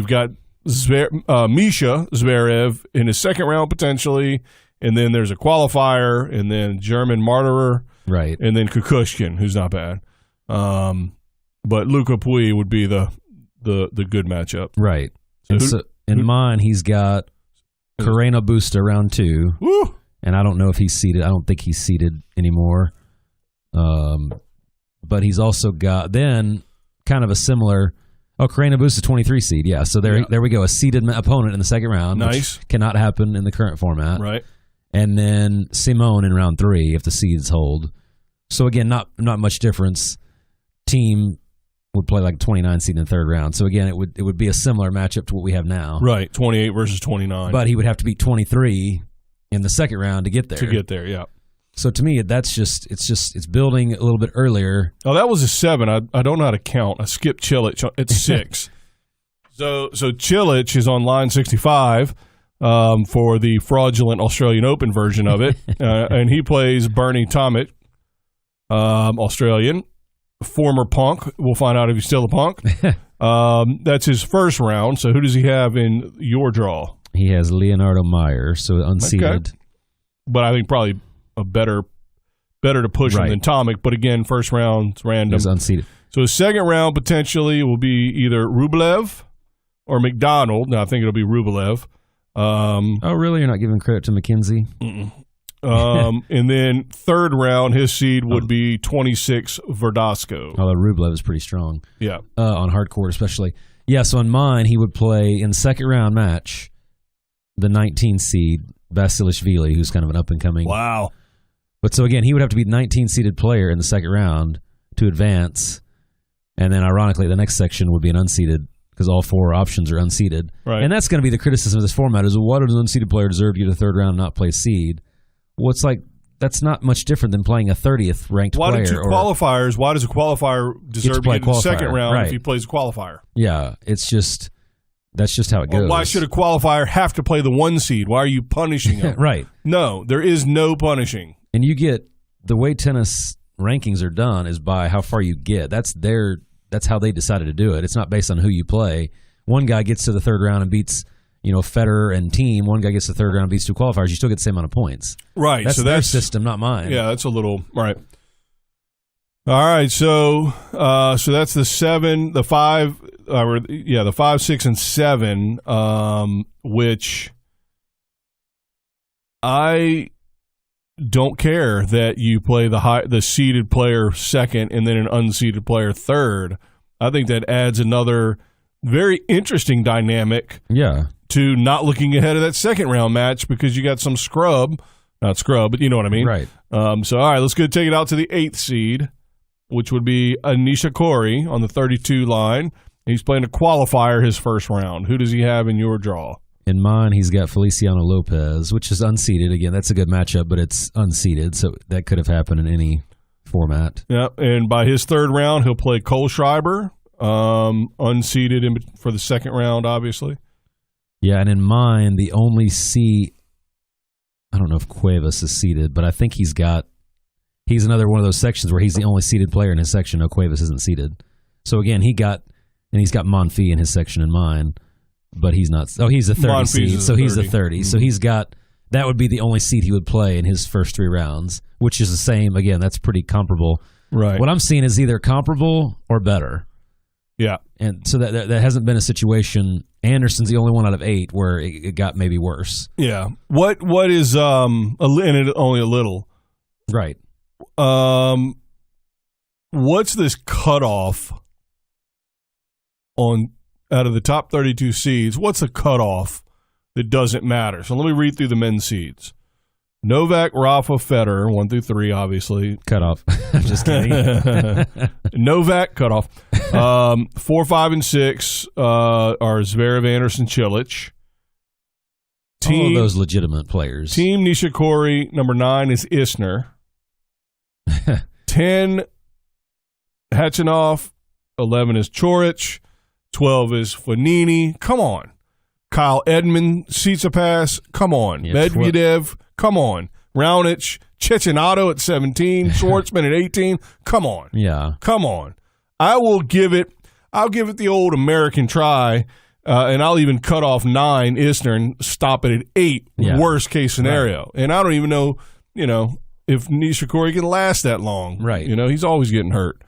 got Misha Zverev in his second round potentially, and then there's a qualifier, and then German Martyrer, right, and then Kukushkin, who's not bad. But Luca Pouille would be the good matchup. Right. So in mine, he's got Carreno Busta round 2. Woo! And I don't know if he's seeded. I don't think he's seeded anymore. But he's also got then kind of a similar. Oh, Carreno Busta 23 seed. Yeah. So there we go. A seeded opponent in the second round. Nice. Which cannot happen in the current format. Right. And then Simone in round 3 if the seeds hold. So again, not much difference. Thiem would play like 29 seed in the third round. So again, it would be a similar matchup to what we have now. Right, 28 versus 29. But he would have to beat 23 in the second round to get there. To get there, yeah. So to me, it's building a little bit earlier. Oh, that was a 7. I don't know how to count. I skipped Cilic. It's 6. So Cilic is on line 65 for the fraudulent Australian Open version of it, and he plays Bernie Tomic, Australian. Former punk. We'll find out if he's still a punk. That's his first round. So who does he have in your draw? He has Leonardo Meyer, so unseeded. Okay. But I think probably a better to push him than Tomic. But again, first round's random. He's unseeded. So his second round potentially will be either Rublev or McDonald. Now I think it'll be Rublev. Oh, really? You're not giving credit to McKenzie? And then third round, his seed would be 26 Verdasco. Although Rublev is pretty strong. Yeah. On hard court especially. Yeah, so on mine, he would play in the second round match the 19 seed Vasilishvili, who's kind of an up-and-coming. Wow. But so again, he would have to be the 19-seeded player in the second round to advance. And then ironically, the next section would be an unseeded because all 4 options are unseeded. Right. And that's going to be the criticism of this format is, what does an unseeded player deserve to get a third round and not play seed? Well, it's like that's not much different than playing a 30th ranked player. Why does a qualifier deserve to get in the second round if he plays a qualifier? Yeah, that's just how it goes. Well, why should a qualifier have to play the 1 seed? Why are you punishing him? Right. No, there is no punishing. And you get the way tennis rankings are done is by how far you get. That's how they decided to do it. It's not based on who you play. One guy gets to the third round and beats Federer and Thiem. One guy gets to the third round, beats 2 qualifiers. You still get the same amount of points. Right. That's their system, not mine. Yeah, that's a little right. All right. So that's the 7, the 5, the 5, 6, and 7, which I don't care that you play the seeded player second and then an unseeded player third. I think that adds another very interesting dynamic. Yeah. To not looking ahead of that second round match because you got some not scrub, but you know what I mean. Right. So all right, let's go take it out to the 8th seed, which would be Anisha Kori on the 32 line. He's playing a qualifier his first round. Who does he have in your draw? In mine, he's got Feliciano Lopez, which is unseeded. Again, that's a good matchup, but it's unseeded, so that could have happened in any format. Yeah, and by his third round, he'll play Cole Schreiber, unseeded for the second round, obviously. Yeah, and in mine, the only seed, I don't know if Cuevas is seeded, but I think he's another one of those sections where he's the only seeded player in his section. No, Cuevas isn't seeded. So again, he's got Monfils in his section in mine. But he's not. Oh, he's a 30 seed, so he's a 30. So he's got that would be the only seed he would play in his first 3 rounds, which is the same. Again, that's pretty comparable. Right. What I'm seeing is either comparable or better. Yeah. And so that hasn't been a situation. Anderson's the only one out of 8 where it got maybe worse. Yeah. What is and it only a little. Right. What's this cutoff on out of the top 32 seeds? What's the cutoff that doesn't matter? So let me read through the men's seeds. Novak, Rafa, Federer, 1 through 3, obviously. Cut off. I'm just kidding. Novak, cut off. 4, 5, and 6 are Zverev, Anderson, Cilic. All of those legitimate players. Team Nishikori, number 9 is Isner. 10, Khachanov. 11 is Coric. 12 is Fognini. Come on. Kyle Edmund, Tsitsipas. Come on. Yeah, Medvedev. Come on. Raonic. Cecchinato at 17. Schwartzman at 18. Come on. Yeah. Come on. I'll give it the old American try, and I'll even cut off 9 Isner and stop it at 8, Yeah. worst case scenario. Right. And I don't even know, if Nishikori can last that long. Right. He's always getting hurt.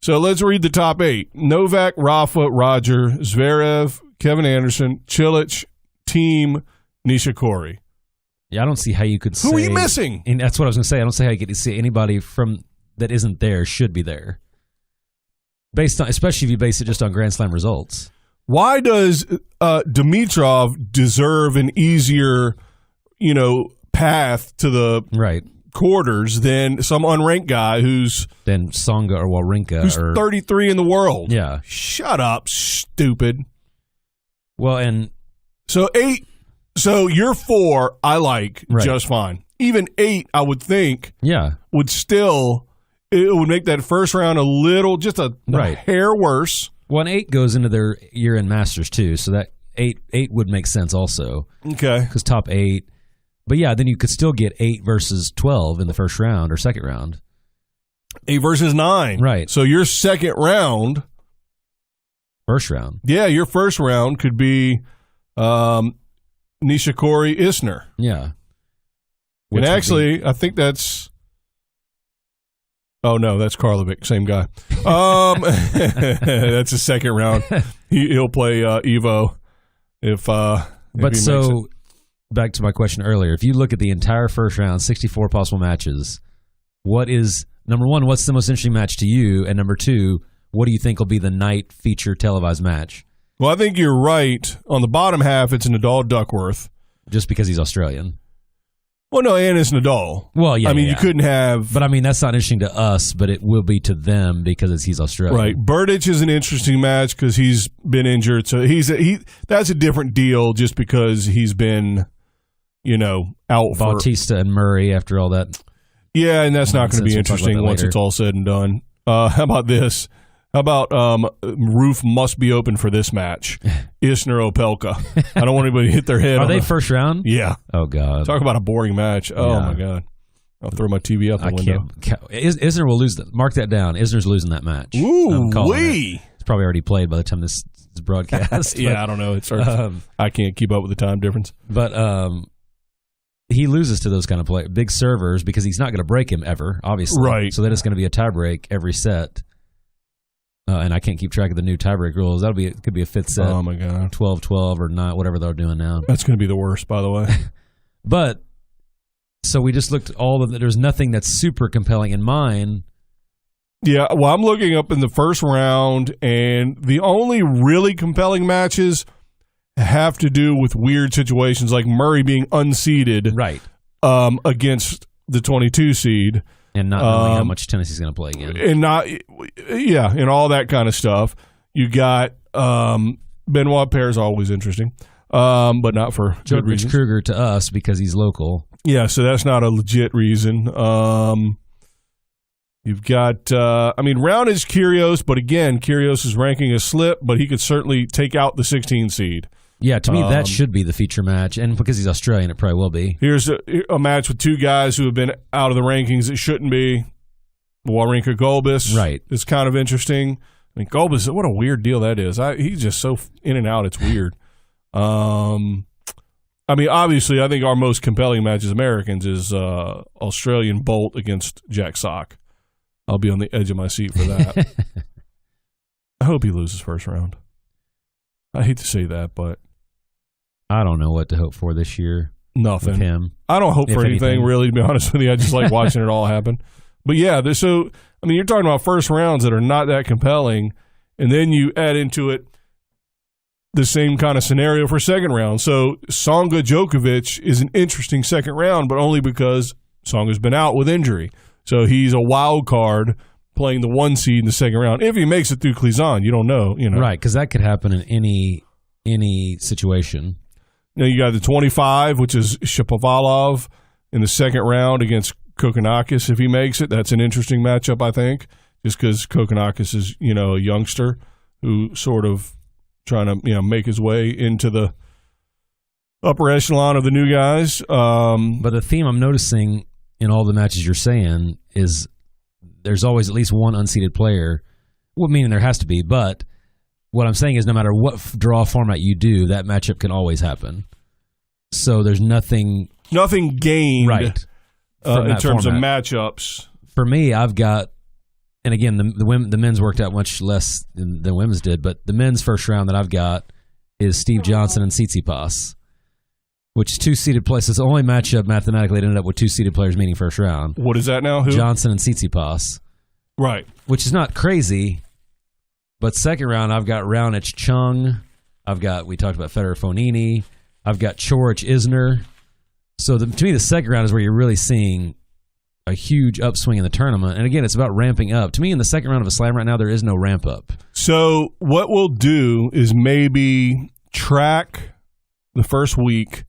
So let's read the top 8. Novak, Rafa, Roger, Zverev, Kevin Anderson, Cilic, Team, Nishikori. Yeah, I don't see how you could say. Who are you missing? And that's what I was going to say. I don't see how you could see anybody from that isn't there should be there. Based on, especially if you base it just on Grand Slam results. Why does Dimitrov deserve an easier, path to the Right. quarters than some unranked guy who's Then Tsonga or Wawrinka or 33 in the world? Yeah. Shut up, stupid. Well, and So 8. So you're 4. I like Right. just fine. Even 8, I would think, yeah, would still. It would make that first round just a Right. hair worse. well, and 8 goes into their year-end Masters too, so that 8 would make sense also Okay. because top 8. But yeah, then you could still get 8 versus 12 in the first round or second round. 8 versus 9. Right. So your second round. First round. Yeah, your first round could be Nishikori, Isner. Yeah. And Which would actually, I think that's. Oh no, that's Karlovic, same guy. That's the second round. He'll play Evo if. But he makes it. so, back to my question earlier, if you look at the entire first round, 64 possible matches, what is number 1? What's the most interesting match to you? And number 2, what do you think will be the night feature televised match? Well, I think you're right. On the bottom half, it's Nadal Duckworth. Just because he's Australian. Well, no, and it's Nadal. Well, yeah. I mean, yeah. you couldn't have. But I mean, that's not interesting to us, but it will be to them because he's Australian. Right, Berdych is an interesting match because he's been injured, so that's a different deal. Just because he's been, out for. Bautista and Murray after all that. Yeah, and that's not going to be We'll talk about interesting that once later. it's all said and done. How about this? How about roof must be open for this match? Isner Opelka. I don't want anybody to hit their head. Are they first round? Yeah. Oh, God. Talk about a boring match. Oh, Yeah. my God. I'll throw my TV out the I window. can't. Isner will lose that. Mark that down. Isner's losing that match. I'm calling it. Ooh-wee. It's probably already played by the time this is broadcast. Yeah, I don't know. It's I can't keep up with the time difference. But he loses to those kind of big servers because he's not going to break him ever, obviously. Right. So then it's going to be a tiebreak every set. And I can't keep track of the new tiebreak rules. It could be a fifth set. Oh, my God. 12-12 or not, whatever they're doing now. That's going to be the worst, by the way. But so we just looked at all of it. There's nothing that's super compelling in mine. Yeah, well, I'm looking up in the first round, and the only really compelling matches have to do with weird situations like Murray being unseeded Right. Against the 22 seed. And not knowing how much tennis he's going to play again. And and all that kind of stuff. You got Benoit Paire is always interesting, but not for good Djokovic reasons. Kruger to us because he's local. Yeah, so that's not a legit reason. You've got, Round is Kyrgios, but again, Kyrgios is ranking a slip, but he could certainly take out the 16 seed. Yeah, to me, that should be the feature match. And because he's Australian, it probably will be. Here's a match with two guys who have been out of the rankings that shouldn't be. Wawrinka Gulbis. Right. It's kind of interesting. I mean, Gulbis, what a weird deal that is. He's just so in and out, it's weird. I mean, obviously, I think our most compelling match as Americans is Australian Bolt against Jack Sock. I'll be on the edge of my seat for that. I hope he loses first round. I hate to say that, but I don't know what to hope for this year. nothing. With him. I don't hope If for anything, anything. really, to be honest with you. I just like watching it all happen. But yeah, so, I mean, you're talking about first rounds that are not that compelling, and then you add into it the same kind of scenario for second round. So Tsonga Djokovic is an interesting second round, but only because Tsonga's been out with injury. So he's a wild card playing the 1 seed in the second round. If he makes it through Klizan, you don't know. Right, because that could happen in any situation. Now you got the 25, which is Shapovalov in the second round against Kokkinakis. If he makes it, that's an interesting matchup, I think, just because Kokkinakis is, a youngster who sort of trying to, make his way into the upper echelon of the new guys. But the theme I'm noticing in all the matches you're saying is there's always at least one unseeded player. Well, meaning there has to be, but what I'm saying is no matter what draw format you do, that matchup can always happen. So there's nothing gained right in terms format. of matchups. For me, I've got, and again, the men's worked out much less than the women's did, but the men's first round that I've got is Steve Johnson and Tsitsipas, which is 2 seeded players. It's the only matchup mathematically that ended up with 2 seeded players meeting first round. What is that now? Who? Johnson and Tsitsipas. Right. Which is not crazy, but second round I've got Raonic Chung. We talked about Federer Fonini. I've got Coric Isner. So to me, the second round is where you're really seeing a huge upswing in the tournament. And again, it's about ramping up. To me, in the second round of a slam right now, there is no ramp up. So what we'll do is maybe track the first week,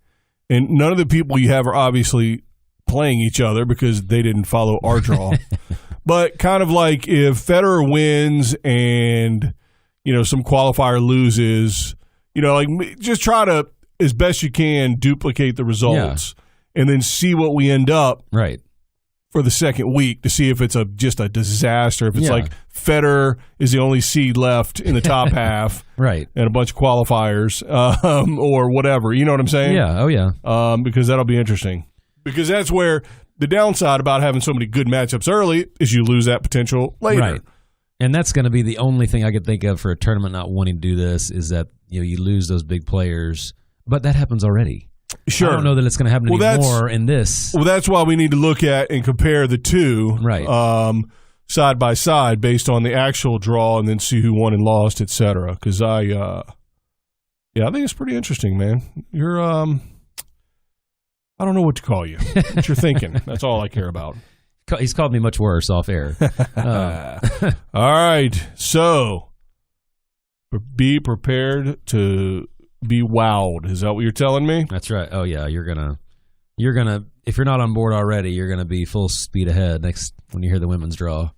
and none of the people you have are obviously playing each other because they didn't follow our draw. But kind of like if Federer wins and, some qualifier loses, just try to, as best you can, duplicate the results and then see what we end up Right. for the second week to see if it's just a disaster. If it's like Federer is the only seed left in the top half. Right. And a bunch of qualifiers or whatever. You know what I'm saying? Yeah. Oh, yeah. Because that'll be interesting. Because that's where the downside about having so many good matchups early is you lose that potential later. Right. And that's going to be the only thing I could think of for a tournament not wanting to do this is that you lose those big players. But that happens already. Sure. I don't know that it's going to happen anymore in this. Well, that's why we need to look at and compare the two side by side based on the actual draw and then see who won and lost, et cetera. Because I think it's pretty interesting, man. You're I don't know what to call you. What you're thinking. That's all I care about. He's called me much worse off air. All right. So be prepared to be wowed. Is that what you're telling me? That's right. Oh yeah, you're gonna if you're not on board already, you're gonna be full speed ahead next when you hear the women's draw.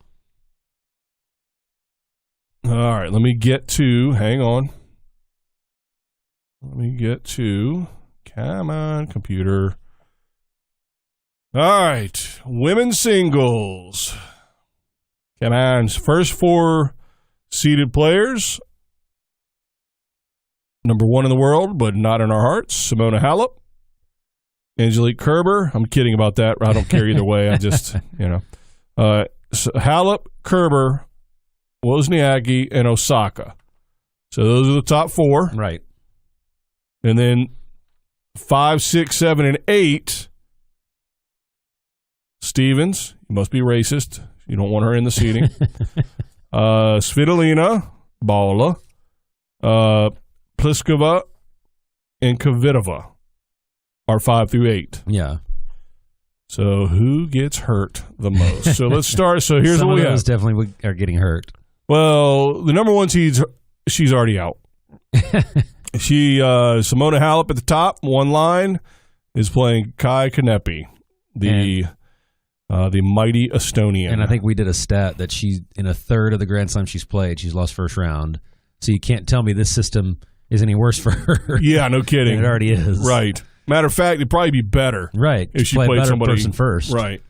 All right, hang on. Let me get to, come on, computer. All right, women's singles. Come on, first 4 seeded players. Number 1 in the world, but not in our hearts, Simona Halep. Angelique Kerber. I'm kidding about that. I don't care either way. I just, so Halep, Kerber, Wozniacki, and Osaka. So those are the top 4. Right. And then 5, 6, 7, and 8. Stevens. You must be racist. You don't want her in the seating. Svitolina, Bala, Pliskova, and Kvitova are 5 through 8. Yeah. So who gets hurt the most? So let's start. So here's Some what we of those have. definitely are getting hurt. Well, the number 1 seed, she's already out. Simona Halep at the top, one line, is playing Kai Kanepi, the mighty Estonian. And I think we did a stat that she, in a third of the Grand Slam she's played, she's lost first round. So you can't tell me this system is any worse for her. Yeah, no kidding. than it already is. Right. Matter of fact, it'd probably be better. Right. If she Play a played better somebody person first. Right.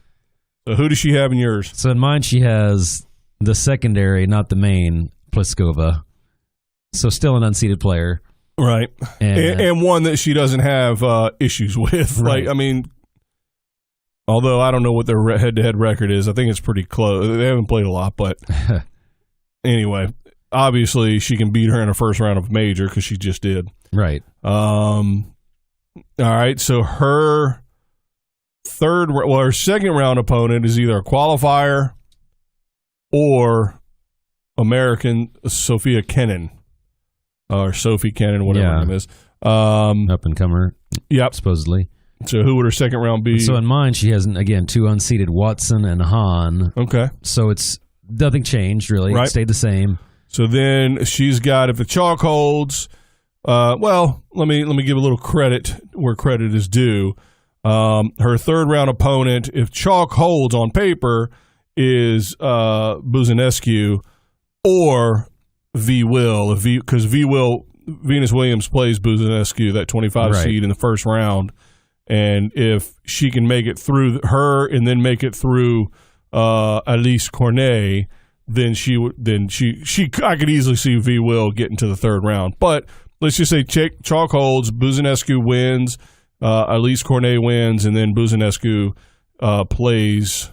So who does she have in yours? So in mine, she has the secondary, not the main, Pliskova. So still an unseeded player. Right. And one that she doesn't have issues with. Right. Like, I mean, although I don't know what their head-to-head record is. I think it's pretty close. They haven't played a lot, but anyway, obviously she can beat her in a first round of major because she just did. Right. All right, so her her second round opponent is either a qualifier or American Sophia Kenin. Or Sophie Kenin, whatever her name is. Up and comer. Yep. Supposedly. So who would her second round be? So in mine, she has, again, 2 unseeded, Watson and Hahn. Okay. So it's nothing changed, really. Right. It stayed the same. So then she's got, if the chalk holds, let me give a little credit where credit is due. Her third round opponent, if chalk holds on paper, is Buzanescu or because Venus Williams plays Buzanescu, that 25 seed in the first round, and if she can make it through her and then make it through Alice Cornet, then I could easily see V Will getting to the third round. But let's just say chalk holds, Buzanescu wins, Alice Cornet wins, and then Buzanescu plays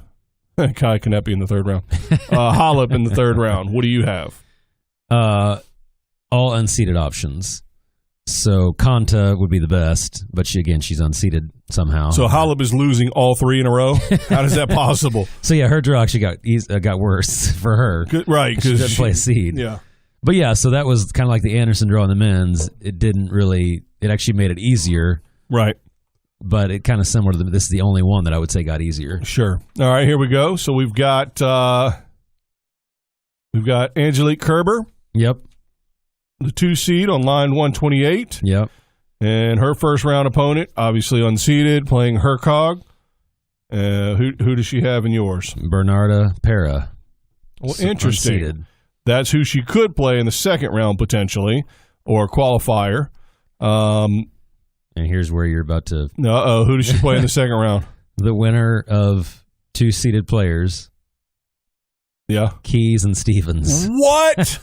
Kai Kanepi in the third round. Halep in the third round. What do you have? All unseeded options. So Konta would be the best, but she's unseeded somehow. So Halep is losing all 3 in a row? How is that possible? So yeah, her draw actually got worse for her. Right, because she doesn't play a seed. Yeah. But yeah, so that was kind of like the Anderson draw in the men's. It actually made it easier. Right. But it kind of similar to this is the only one that I would say got easier. Sure. All right, here we go. So we've got Angelique Kerber. Yep. The 2 seed on line 128. Yep. And her first round opponent, obviously unseeded, playing Hercog. Who does she have in yours? Bernarda Pera. Well, interesting. Unseeded. That's who she could play in the second round potentially, or qualifier. And here's where you're about to. Who does she play in the second round? The winner of 2 seeded players. Yeah. Keys and Stevens. What?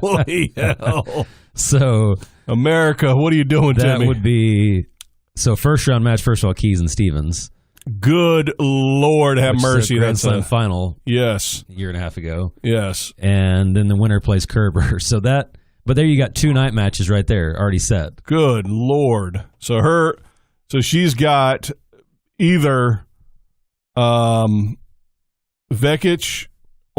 Holy hell. So America, what are you doing to me? That would be first round match, first of all, Keys and Stevens. Good Lord, have mercy. That's a final. Yes. A year and a half ago. Yes. And then the winner plays Kerber. But there you got 2 night matches right there already set. Good Lord. So she's got either Vekic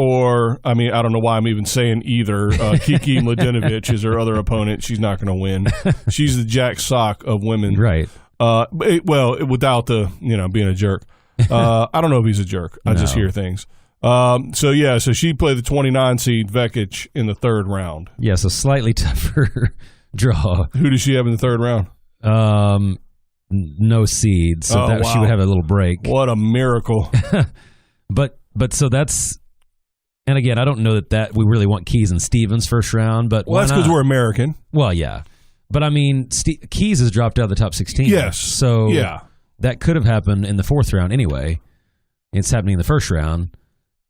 or, I don't know why I'm even saying either. Kiki Mladenovic is her other opponent. She's not going to win. She's the Jack Sock of women. Right. Without the, being a jerk. I don't know if he's a jerk. I just hear things. So she played the 29 seed Vekic in the third round. Yeah, so slightly tougher draw. Who does she have in the third round? No seed, so she would have a little break. What a miracle. But so that's, and again, I don't know that we really want Keys and Stevens first round, but that's because we're American. Well, yeah. But Keys has dropped out of the top 16. Yes. So that could have happened in the fourth round anyway. It's happening in the first round.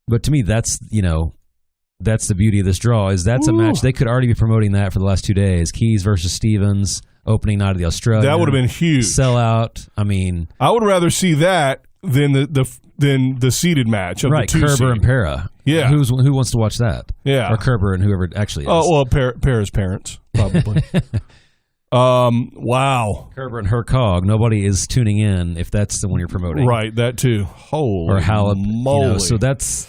But to me, that's the beauty of this draw is that's a match. They could already be promoting that for the last 2 days. Keys versus Stevens, opening night of the Australian. That would have been huge. Sellout. I would rather see that than the seeded match of the 2 Kerber seed. and Pera. Yeah. Who wants to watch that? Yeah. Or Kerber and whoever it actually is. Oh, well, Pera's parents, probably. Wow. Kerber and Hercog. Nobody is tuning in if that's the one you're promoting. Right, that too. Holy or Halep, moly. So that's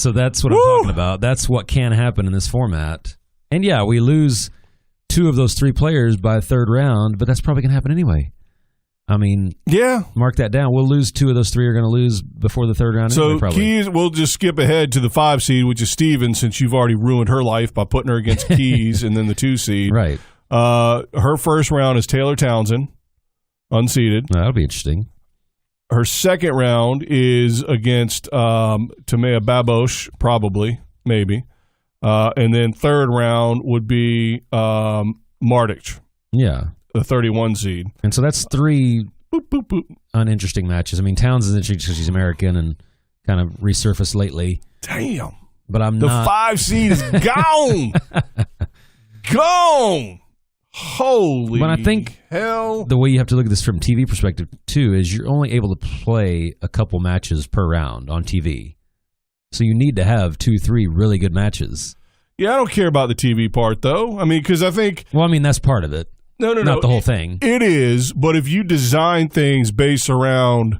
what I'm talking about. That's what can happen in this format. And yeah, we lose 2 of those 3 players by third round, but that's probably going to happen anyway. Yeah. Mark that down. We'll lose 2 of those 3 are going to lose before the third round. So anyway, probably. Keys, we'll just skip ahead to the 5 seed, which is Stevens, since you've already ruined her life by putting her against Keys, and then the 2 seed. Right. Her first round is Taylor Townsend, unseeded. That'll be interesting. Her second round is against Tamea Babos, probably, maybe. And then third round would be Martic. Yeah. The 31 seed. And so that's 3 uninteresting matches. Townsend's interesting because she's American and kind of resurfaced lately. Damn. But the 5 seed is gone. Gone. Holy But I think hell. the way you have to look at this from TV perspective, too, is you're only able to play a couple matches per round on TV. So you need to have 2-3 really good matches. Yeah, I don't care about the TV part, though. I mean, because I think... Well, I mean, that's part of it. No. Not the whole thing. It is, but if you design things based around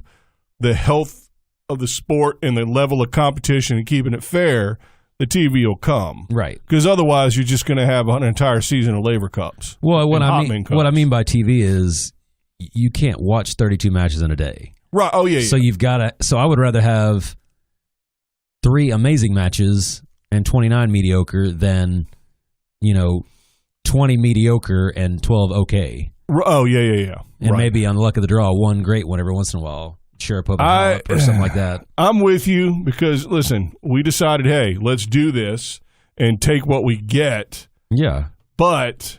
the health of the sport and the level of competition and keeping it fair, the TV will come. Right. Because otherwise, you're just going to have an entire season of Laver Cups. Well, what I Cups. mean by TV is you can't watch 32 matches in a day. Right. Oh, yeah. So you've got to. So I would rather have 3 amazing matches and 29 mediocre than 20 mediocre and 12 okay. Oh, yeah. And right. maybe on the luck of the draw, one great one every once in a while. Sharapova or something like that. I'm with you because, listen, we decided, hey, let's do this and take what we get. Yeah. But,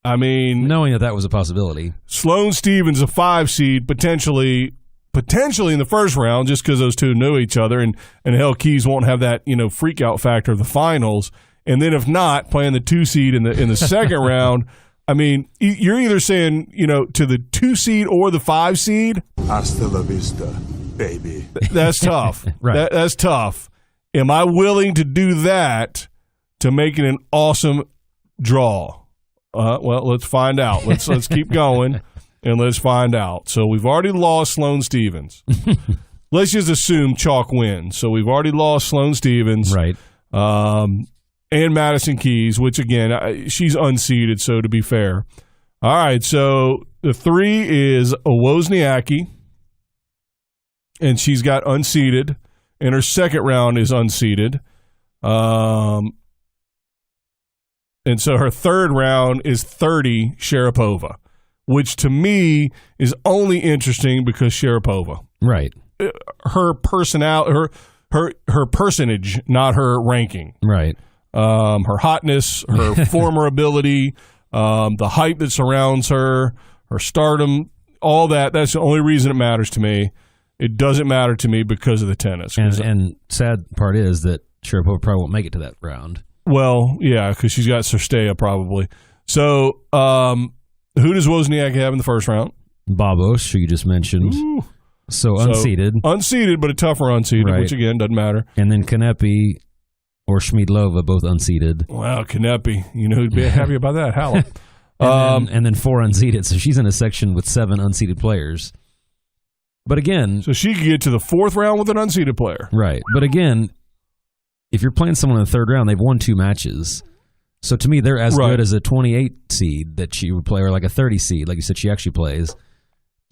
I mean... knowing that was a possibility. Sloane Stephens, a 5 seed, potentially in the first round, just because those two know each other, and hell, Keys won't have that freak out factor of the finals. And then if not, playing the 2 seed in the second round... I mean, you're either saying, to the 2 seed or the 5 seed. Hasta la vista, baby. That's tough. Right. That's tough. Am I willing to do that to make it an awesome draw? Well, let's find out. Let's keep going, and let's find out. So we've already lost Sloane Stephens. Let's just assume chalk wins. So we've already lost Sloane Stephens. Right. And Madison Keys, which, again, she's unseeded, so to be fair. All right, so the 3 is Wozniacki, and she's got unseeded, and her second round is unseeded. And so her third round is 30 Sharapova, which to me is only interesting because Sharapova. Right. Her personality, her personage, not her ranking. Right. Her hotness, her former ability, the hype that surrounds her, her stardom, all that. That's the only reason it matters to me. It doesn't matter to me because of the tennis. And sad part is that Sharapova probably won't make it to that round. Well, yeah, because she's got Cirstea probably. So who does Wozniacki have in the first round? Babos, who you just mentioned. Ooh. So unseeded. Unseeded, but a tougher unseeded, Right. which, again, doesn't matter. And then Kanepi or Schmiedlova, both unseeded. Wow, Kanepi. You know who'd be happy about that? Halep. And then 4 unseeded. So she's in a section with 7 unseeded players. But again... So she could get to the 4th round with an unseeded player. Right. But again, if you're playing someone in the 3rd round, they've won 2 matches. So to me, they're as good as a 28 seed that she would play, or like a 30 seed, like you said, she actually plays.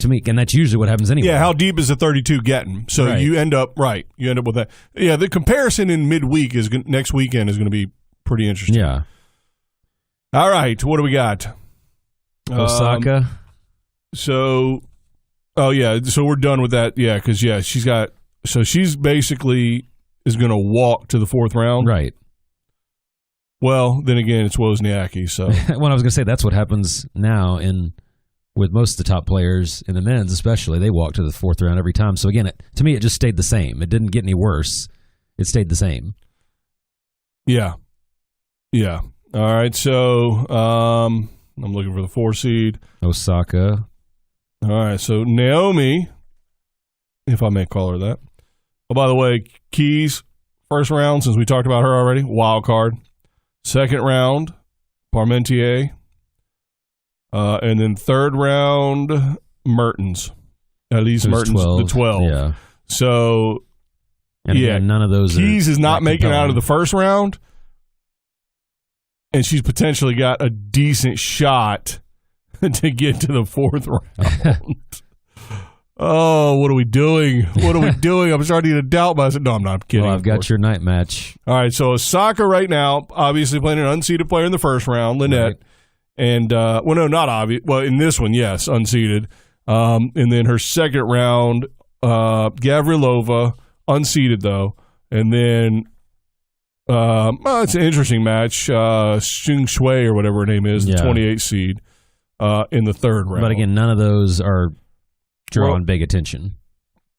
To me, and that's usually what happens anyway. Yeah, how deep is the 32 getting? So Right. you end up with that. Yeah, the comparison in midweek next weekend is going to be pretty interesting. Yeah. All right, what do we got? Osaka. So we're done with that. Yeah, because she's basically is going to walk to the 4th round. Right. Well, then again, it's Wozniacki. So Well, I was going to say that's what happens now with most of the top players in the men's, especially. They walk to the 4th round every time. So again, to me, it just stayed the same. It didn't get any worse. It stayed the same. yeah. All right, so I'm looking for the 4 seed. Osaka. All right, so Naomi, if I may call her that. Oh, by the way, Keys, first round, since we talked about her already, wild card. Second round, Parmentier. And then 3rd round, Mertens. At least Mertens, 12. the 12. Yeah. So, And yeah, again, none of those Keys are is not that making out of the compelling. first round, and she's potentially got a decent shot to get to the 4th round. Oh, what are we doing? I'm starting to doubt myself. No, I'm not kidding. Well, I've of got course. your night match. All right, so Osaka right now, obviously playing an unseeded player in the first round, Lynette. Right. And, no, not obvious. Well, in this one, yes, unseeded. And then her second round, Gavrilova, unseeded though. And then, it's an interesting match. Xing Shui or whatever her name is, the 28 seed, in the 3rd round. But again, none of those are drawing big attention,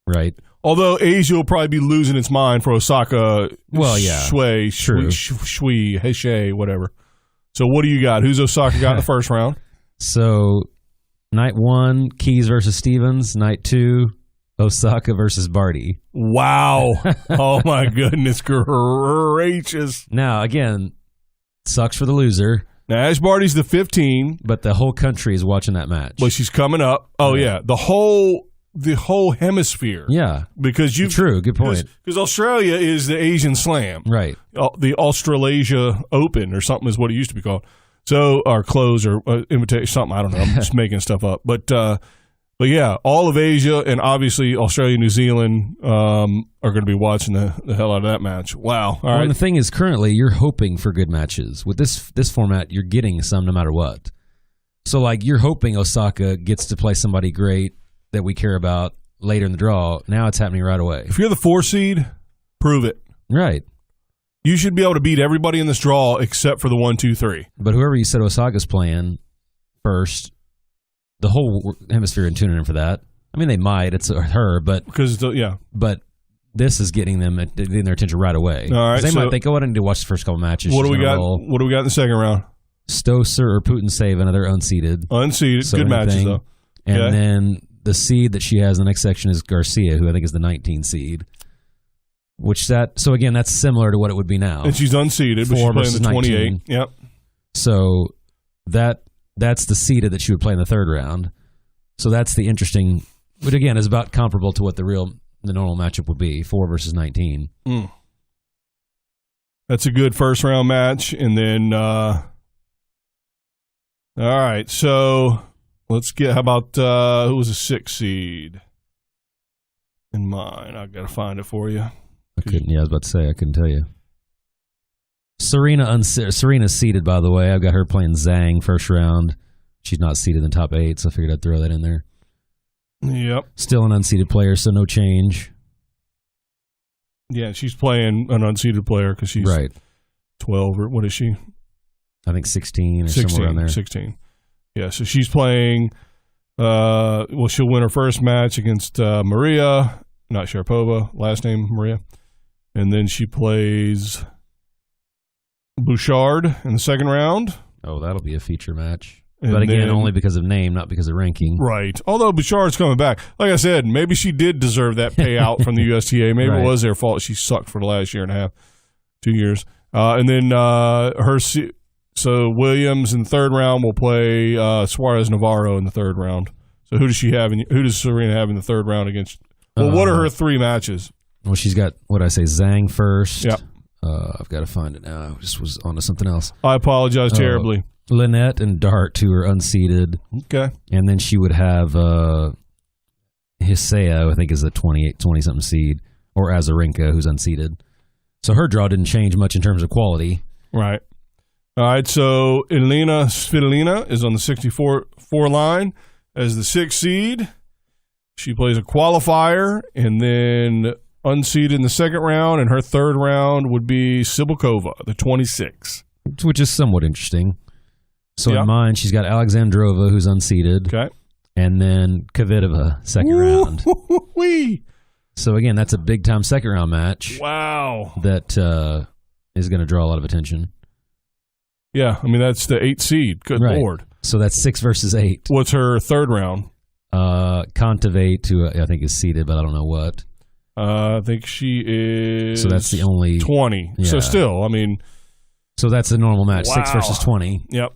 right? Although Asia will probably be losing its mind for Osaka. Well, yeah. Shui, True. Shui, Heshe, whatever. So what do you got? Who's Osaka got in the first round? So night 1, Keys versus Stevens. Night 2, Osaka versus Barty. Wow. Oh, my goodness gracious. Now, again, sucks for the loser, Now, Ash Barty's the 15, but the whole country is watching that match. but she's coming up. Oh, yeah. The whole hemisphere. Yeah. Because you True. Good point. Because Australia is the Asian Slam. Right. The Australasia Open or something is what it used to be called. So, or close or invitation, something. I don't know. I'm just making stuff up. But yeah, all of Asia and obviously Australia, New Zealand are going to be watching the hell out of that match. Wow. All Well, right. and the thing is, currently, you're hoping for good matches. With this format, you're getting some no matter what. So, like, you're hoping Osaka gets to play somebody great that we care about later in the draw. Now it's happening right away. If you're the 4 seed, prove it. Right. You should be able to beat everybody in this draw except for the 1, 2, 3. But whoever you said Osaka's playing first, the whole hemisphere is tuning in for that. I mean, they might. It's her, but Because, but this is getting their attention right away. All right, 'Cause they so might think, I didn't need to watch the first couple matches. what do She's we gonna got? roll. What do we got in the second round? Stosur or Putin save another unseeded. Unseeded. So Good matches, anything. though. And Okay. then the seed that she has in the next section is Garcia, who I think is the 19 seed. So again, that's similar to what it would be now. And she's unseeded, but she's 4 playing versus the 28. 19. Yep. So that's the seeded that she would play in the third round. So that's the interesting, but again, is about comparable to what the normal matchup would be, 4 versus 19. That's a good first round match. And then, all right. So let's get, how about, who was a 6 seed in mine? I've got to find it for you. I was about to say, I couldn't tell you. Serena's seeded, by the way. I've got her playing Zhang first round. She's not seeded in the top 8, so I figured I'd throw that in there. Yep. Still an unseeded player, so no change. Yeah, she's playing an unseeded player because she's Right. 12 or what is she? I think 16 or somewhere around there. 16. Yeah, so she's playing, she'll win her first match against Maria, not Sharapova, last name Maria. And then she plays Bouchard in the second round. Oh, that'll be a feature match. And But again, then- only because of name, not because of ranking. Right. Although Bouchard's coming back. Like I said, maybe she did deserve that payout from the USTA. Maybe Right. it was their fault. She sucked for the last year and a half, 2 years. And then so Williams in the third round will play Suarez Navarro in the third round. So who does Serena have in the third round against? Well, what are her 3 matches? Well, she's got, what did I say, Zhang first. Yep. I've got to find it now. I just was onto something else. I apologize terribly. Lynette and Dart, who are unseeded. Okay. And then she would have Hiseo, I think is a 20-something seed, or Azarenka, who's unseeded. So her draw didn't change much in terms of quality. Right. All right, so Elena Svitolina is on the 64 line as the 6th seed. She plays a qualifier, and then unseeded in the second round, and her third round would be Sibylkova, the 26. Which is somewhat interesting. So Yeah. in mine, she's got Alexandrova, who's unseeded, Okay. and then Kvitova, second round. Wee. So again, that's a big-time second-round match Wow. that is going to draw a lot of attention. Yeah, I mean, that's the 8th seed. Good Right. Lord. So that's 6 versus 8. What's her third round? Kontaveit, who I think is seeded, but I don't know what. I think she is. So that's the only 20. So Yeah. still, I mean, So that's a normal match, 6 Wow. versus 20. yep.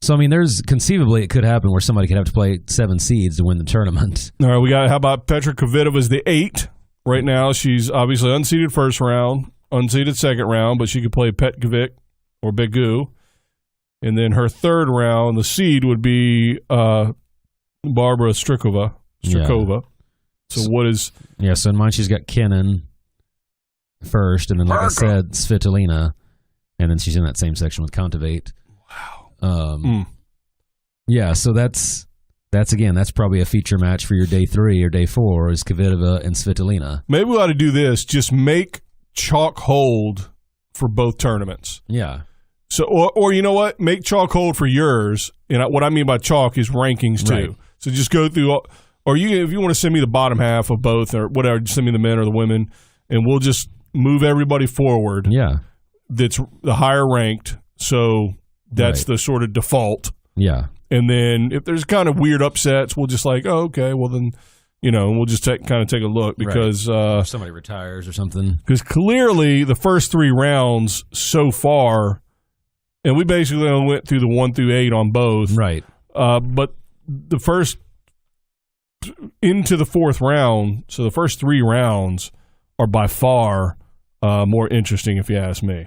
So, I mean, there's conceivably it could happen where somebody could have to play 7 seeds to win the tournament. All right, we got, how about Petra Kvitova's the 8 right now? She's obviously unseeded first round, unseeded second round, but she could play Petkovic or Begu. And then her third round, the seed would be Barbara Strykova. So what is... Yeah, so in mine, she's got Kenin first, and then, like I said, Svitolina, and then she's in that same section with Kontaveit. Wow. Yeah, so that's probably a feature match for your day 3 or day 4 is Kvitova and Svitolina. Maybe we ought to do this. Just make chalk hold for both tournaments. Yeah. So, or you know what? Make chalk hold for yours. And what I mean by chalk is rankings too. Right. So just go through, or if you want to send me the bottom half of both or whatever, just send me the men or the women, and we'll just move everybody forward. Yeah. That's the higher ranked, So that's Right. the sort of default. Yeah. And then if there's kind of weird upsets, we'll just like, oh, okay, well then, we'll just take a look because If somebody retires or something. clearly the first 3 rounds so far, and we basically only went through the 1 through 8 on both. Right. But the first into the 4th round, so the first 3 rounds are by far more interesting, if you ask me.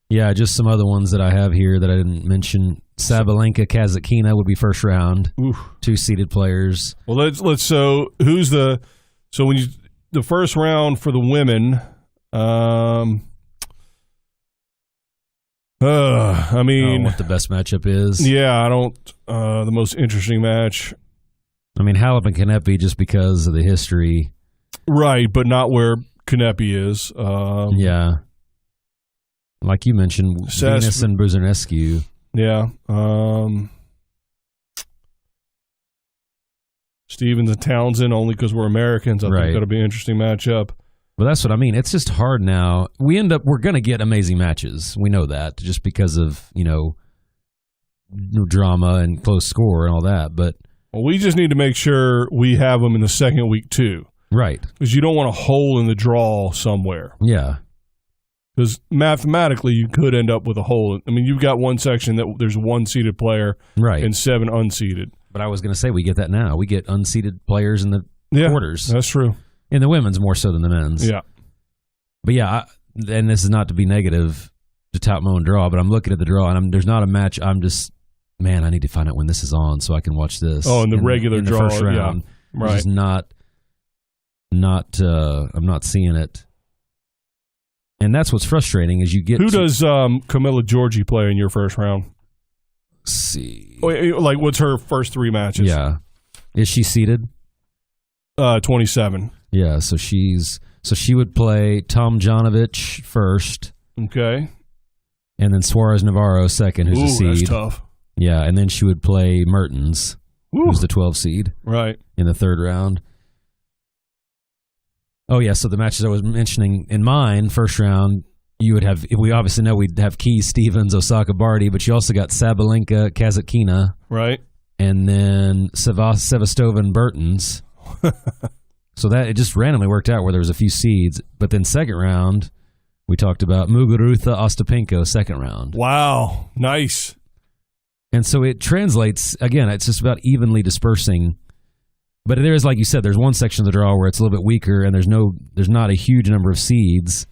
Yeah, just some other ones that I have here that I didn't mention. Sabalenka, Kazatkina would be first round. Oof. 2 seeded players. Well, let's so when the first round for the women, I mean, what the best matchup is. yeah, I don't the most interesting match. I mean, Halep and Kanepi just because of the history. Right, but not where Kanepi is. Yeah. Like you mentioned, Venus and Buzarnescu. Yeah. Stevens and Townsend, only because we're Americans. I think that'll be an interesting matchup. But that's what I mean. It's just hard now. We're going to get amazing matches. We know that just because of, drama and close score and all that. But well, we just need to make sure we have them in the second week too. Right. Because you don't want a hole in the draw somewhere. Yeah. Because mathematically, you could end up with a hole. I mean, you've got one section that there's 1 seeded player and 7 unseeded. But I was going to say we get that now. We get unseeded players in the quarters. That's true. In the women's more so than the men's. Yeah. But yeah, and this is not to be negative to tout my own draw, but I'm looking at the draw and there's not a match. I'm just, man, I need to find out when this is on so I can watch this. Oh, in the regular in the draw, first round. Yeah. Right. Which is I'm not seeing it. And that's what's frustrating is you get Who does Camilla Giorgi play in your first round? See. Like, what's her first 3 matches? Yeah. Is she seeded? 27. Yeah, so she would play Tomljanovic first. Okay. And then Suarez Navarro second, who's a seed. That's tough. Yeah, and then she would play Mertens, who's the 12 seed. Right. In the 3rd round. Oh, yeah, so the matches I was mentioning in mine, first round, you would have, we obviously know we'd have Keys, Stevens, Osaka, Barty, but you also got Sabalenka, Kazatkina. Right. And then Sevastova and Bertens. So that it just randomly worked out where there was a few seeds. But then second round, we talked about Muguruza, Ostapenko, second round. Wow. Nice. And so it translates, again, it's just about evenly dispersing. But there is, like you said, there's one section of the draw where it's a little bit weaker and there's not a huge number of seeds.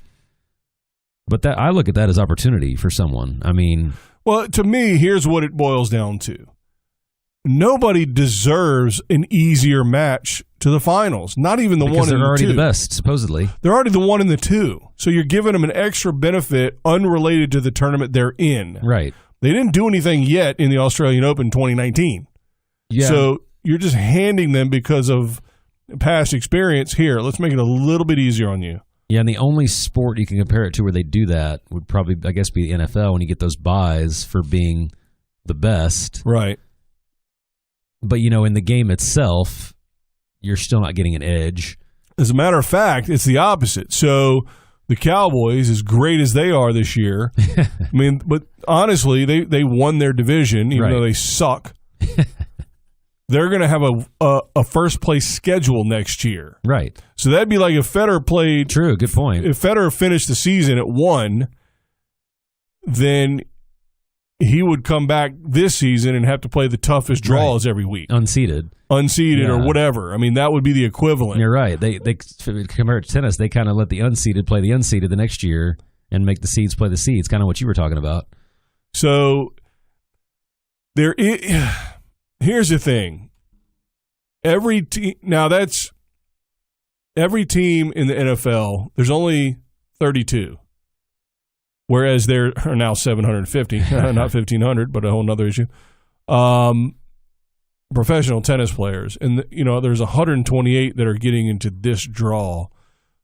But that I look at that as opportunity for someone. I mean, well, to me, here's what it boils down to. Nobody deserves an easier match to the finals. Not even the one in the 2. They're already the best, supposedly. They're already the 1 in the 2. So you're giving them an extra benefit unrelated to the tournament they're in. Right. They didn't do anything yet in the Australian Open 2019. Yeah. So you're just handing them because of past experience. Here, let's make it a little bit easier on you. Yeah, and the only sport you can compare it to where they do that would probably, I guess, be the NFL when you get those buys for being the best. Right. But, in the game itself, you're still not getting an edge. As a matter of fact, it's the opposite. So the Cowboys, as great as they are this year, I mean, but honestly, they won their division, even though they suck. They're going to have a first place schedule next year. Right. So that'd be like if Federer played. True, good point. If Federer finished the season at 1, then he would come back this season and have to play the toughest draws every week. Unseeded or whatever. I mean, that would be the equivalent. You're right. They compare it to tennis, they kind of let the unseeded play the unseeded the next year and make the seeds play the seeds, kind of what you were talking about. So here's the thing. Every team in the NFL, there's only 32. Whereas there are now 750, not 1,500, but a whole other issue. Professional tennis players. And, there's 128 that are getting into this draw.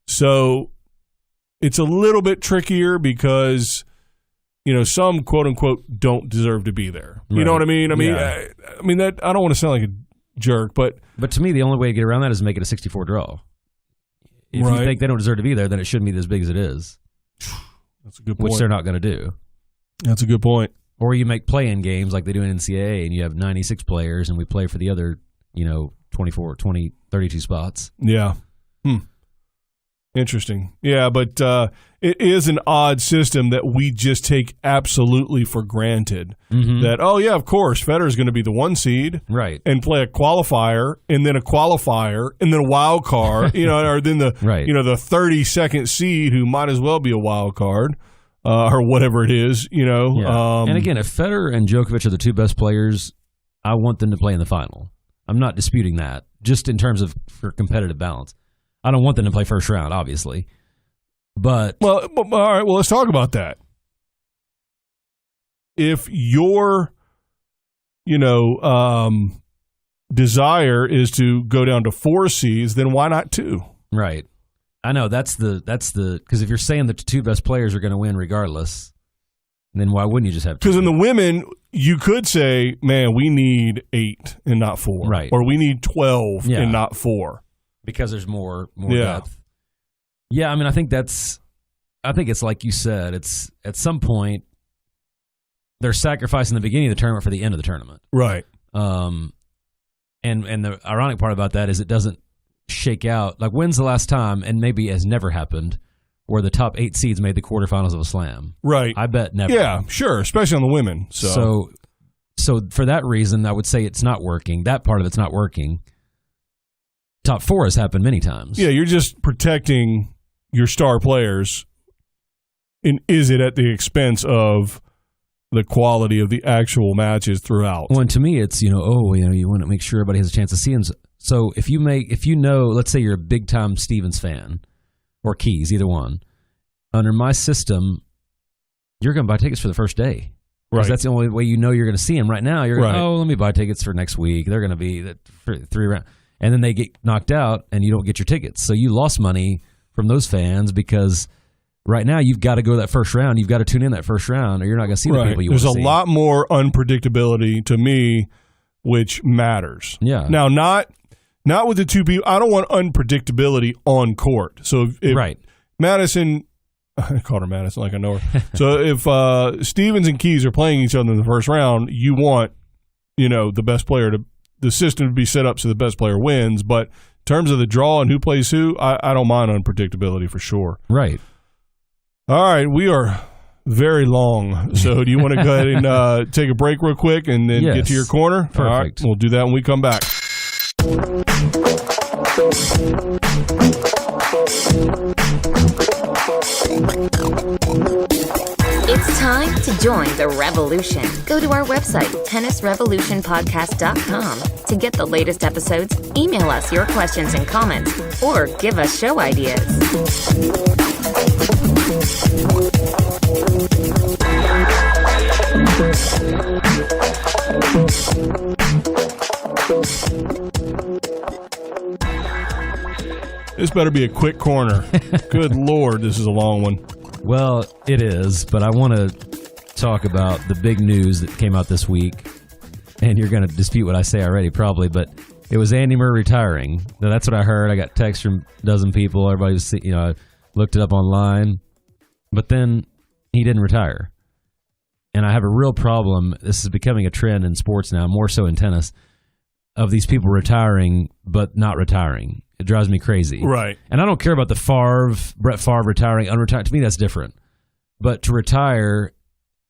So it's a little bit trickier because, some, quote unquote, don't deserve to be there. You know what I mean? I mean, that I don't want to sound like a jerk, but to me, the only way to get around that is make it a 64 draw. If you think they don't deserve to be there, then it shouldn't be as big as it is. That's a good point. Which they're not going to do. That's a good point. Or you make play-in games like they do in NCAA, and you have 96 players, and we play for the other, 24, 20, 32 spots. Yeah. Interesting. Yeah, but it is an odd system that we just take absolutely for granted. That, of course, Federer's going to be the 1 seed. Right. And play a qualifier, and then a qualifier, and then a wild card, or then the, right. The 32nd seed who might as well be a wild card. Or whatever it is, Yeah. And again, if Federer and Djokovic are the 2 best players, I want them to play in the final. I'm not disputing that, just in terms of for competitive balance. I don't want them to play first round, obviously. But all right, well, let's talk about that. If your, desire is to go down to 4 seeds, then why not 2? right. I know that's the because if you're saying that the 2 best players are going to win regardless, then why wouldn't you just have 2? Because in the women, you could say, man, we need 8 and not 4. Right. Or we need 12 Yeah. and not 4. Because there's more Yeah. depth. Yeah, I mean, I think it's like you said, it's at some point they're sacrificing the beginning of the tournament for the end of the tournament. Right. And the ironic part about that is it doesn't shake out. Like, when's the last time, and maybe it has never happened, where the top 8 seeds made the quarterfinals of a slam? Right. I bet never. Yeah, sure, especially on the women. So for that reason, I would say it's not working. That part of it's not working. Top 4 has happened many times. Yeah, you're just protecting your star players. And is it at the expense of the quality of the actual matches throughout? Well, and to me, it's, you want to make sure everybody has a chance to see them. So if you let's say you're a big time Stevens fan or Keys, either one, under my system, you're going to buy tickets for the first day. Because that's the only way you're going to see them. Right now, you're going, let me buy tickets for next week. They're going to be for 3 rounds. And then they get knocked out and you don't get your tickets. So you lost money from those fans because right now you've got to go to that first round. You've got to tune in that first round or you're not going to see the people you want to see. There's a lot more unpredictability to me, which matters. Yeah. Now, not with the 2 people. I don't want unpredictability on court. So if right. Madison, I called her Madison like I know her. So if Stevens and Keys are playing each other in the first round, you want, the best player the system to be set up so the best player wins. But in terms of the draw and who plays who, I don't mind unpredictability for sure. Right. All right, we are very long. So do you want to go ahead and take a break real quick and then get to your corner? Perfect. All right, we'll do that when we come back. It's time to join the revolution. Go to our website, tennisrevolutionpodcast.com, to get the latest episodes, email us your questions and comments, or give us show ideas. This better be a quick corner. Good Lord, this is a long one. Well, it is, but I want to talk about the big news that came out this week. And you're going to dispute what I say already, probably, but it was Andy Murray retiring. Now, that's what I heard. I got texts from a dozen people. Everybody was, I looked it up online. But then he didn't retire. And I have a real problem. This is becoming a trend in sports now, more so in tennis, of these people retiring but not retiring. It drives me crazy. Right. And I don't care about Brett Favre retiring, unretired. To me, that's different. But to retire,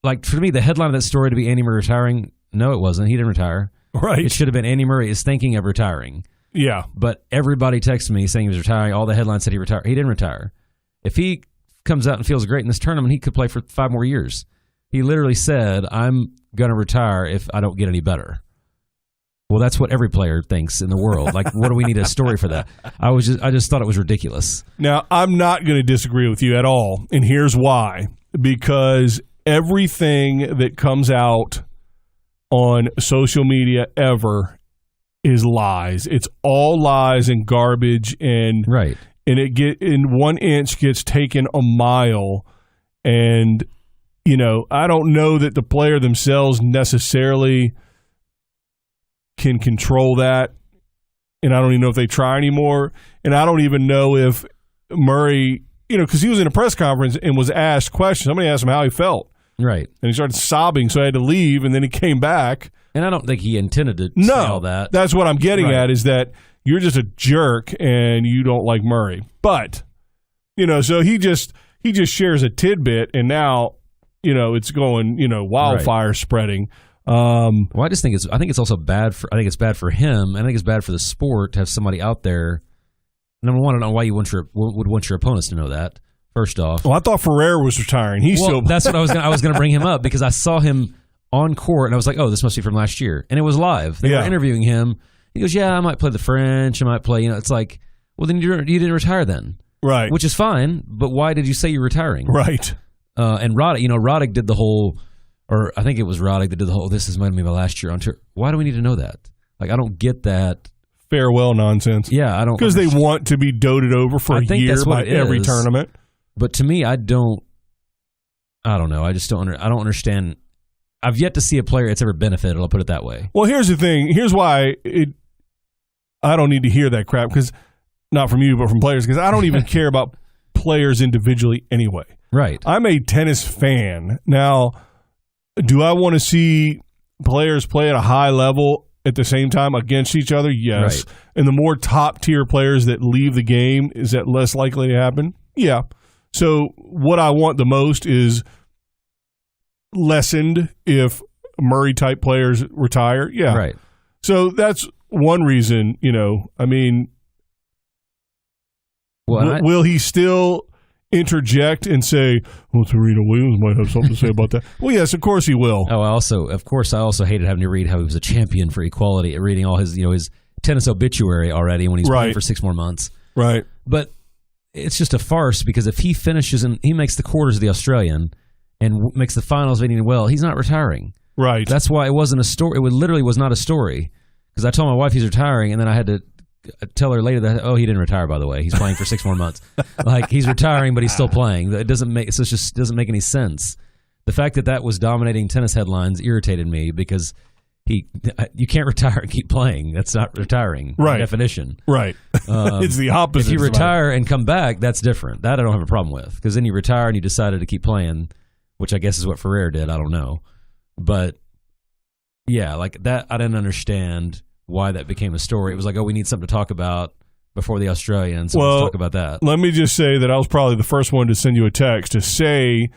like for me, the headline of that story to be Andy Murray retiring, no, it wasn't. He didn't retire. Right. It should have been Andy Murray is thinking of retiring. Yeah. But everybody texted me saying he was retiring. All the headlines said he retired. He didn't retire. If he comes out and feels great in this tournament, he could play for 5 more years. He literally said, I'm going to retire if I don't get any better. Well, that's what every player thinks in the world. Like, what do we need a story for that? I just thought it was ridiculous. Now, I'm not going to disagree with you at all, and here's why. Because everything that comes out on social media ever is lies. It's all lies and garbage, and right. And it in 1 inch gets taken a mile, and I don't know that the player themselves necessarily can control that, and I don't even know if they try anymore, and I don't even know if Murray, because he was in a press conference and was asked questions. Somebody asked him how he felt Right. And he started sobbing, so I had to leave, and then he came back. And I don't think he intended to say all that. That's what I'm getting Right. at, is that you're just a jerk and you don't like Murray. But, so he just shares a tidbit, and now, it's going, wildfire spreading. Well, I just think it's also bad for. I think it's bad for him. And I think it's bad for the sport to have somebody out there. Number one, I don't know why you would want your opponents to know that. First off, Well, I thought Ferrer was retiring. That's what I was going to bring him up, because I saw him on court and I was like, oh, this must be from last year, and it was live. They were interviewing him. He goes, yeah, I might play the French. I might play. It's like, well, then you didn't retire then, right? Which is fine, but why did you say you're retiring? Right. And Roddick did the whole. Or I think it was Roddick that did the whole, this is my last year on tour. Why do we need to know that? Like, I don't get that. Farewell nonsense. Yeah, I don't. Because they want to be doted over for a year by every tournament. But to me, I don't know. I just don't understand. I've yet to see a player it's ever benefited. I'll put it that way. Well, here's the thing. Here's why I don't need to hear that crap, because not from you, but from players, because I don't even care about players individually anyway. Right. I'm a tennis fan. Now, do I want to see players play at a high level at the same time against each other? Yes. Right. And the more top-tier players that leave the game, is that less likely to happen? Yeah. So what I want the most is lessened if Murray-type players retire. Yeah. Right. So that's one reason, will he still interject and say, well, Serena Williams might have something to say about that? Well, yes, of course he will. Oh, I also hated having to read how he was a champion for equality, reading all his, his tennis obituary already when he's playing for 6 more months. Right. But it's just a farce, because if he finishes and he makes the quarters of the Australian and makes the finals of Indian well, he's not retiring. Right. That's why it wasn't a story. It literally was not a story, because I told my wife he's retiring, and then I had to tell her later that, oh, he didn't retire, by the way. He's playing for 6 more months. Like, he's retiring, but he's still playing. It doesn't make any sense. The fact that was dominating tennis headlines irritated me, because you can't retire and keep playing. That's not retiring, by definition. Right. It's the opposite. If you retire and come back, that's different. That I don't have a problem with, because then you retire and you decided to keep playing, which I guess is what Ferrer did. I don't know. But, yeah, like that, I didn't understand why that became a story. It was like, oh, we need something to talk about before the Australians, so let's talk about that. Let me just say that I was probably the first one to send you a text to say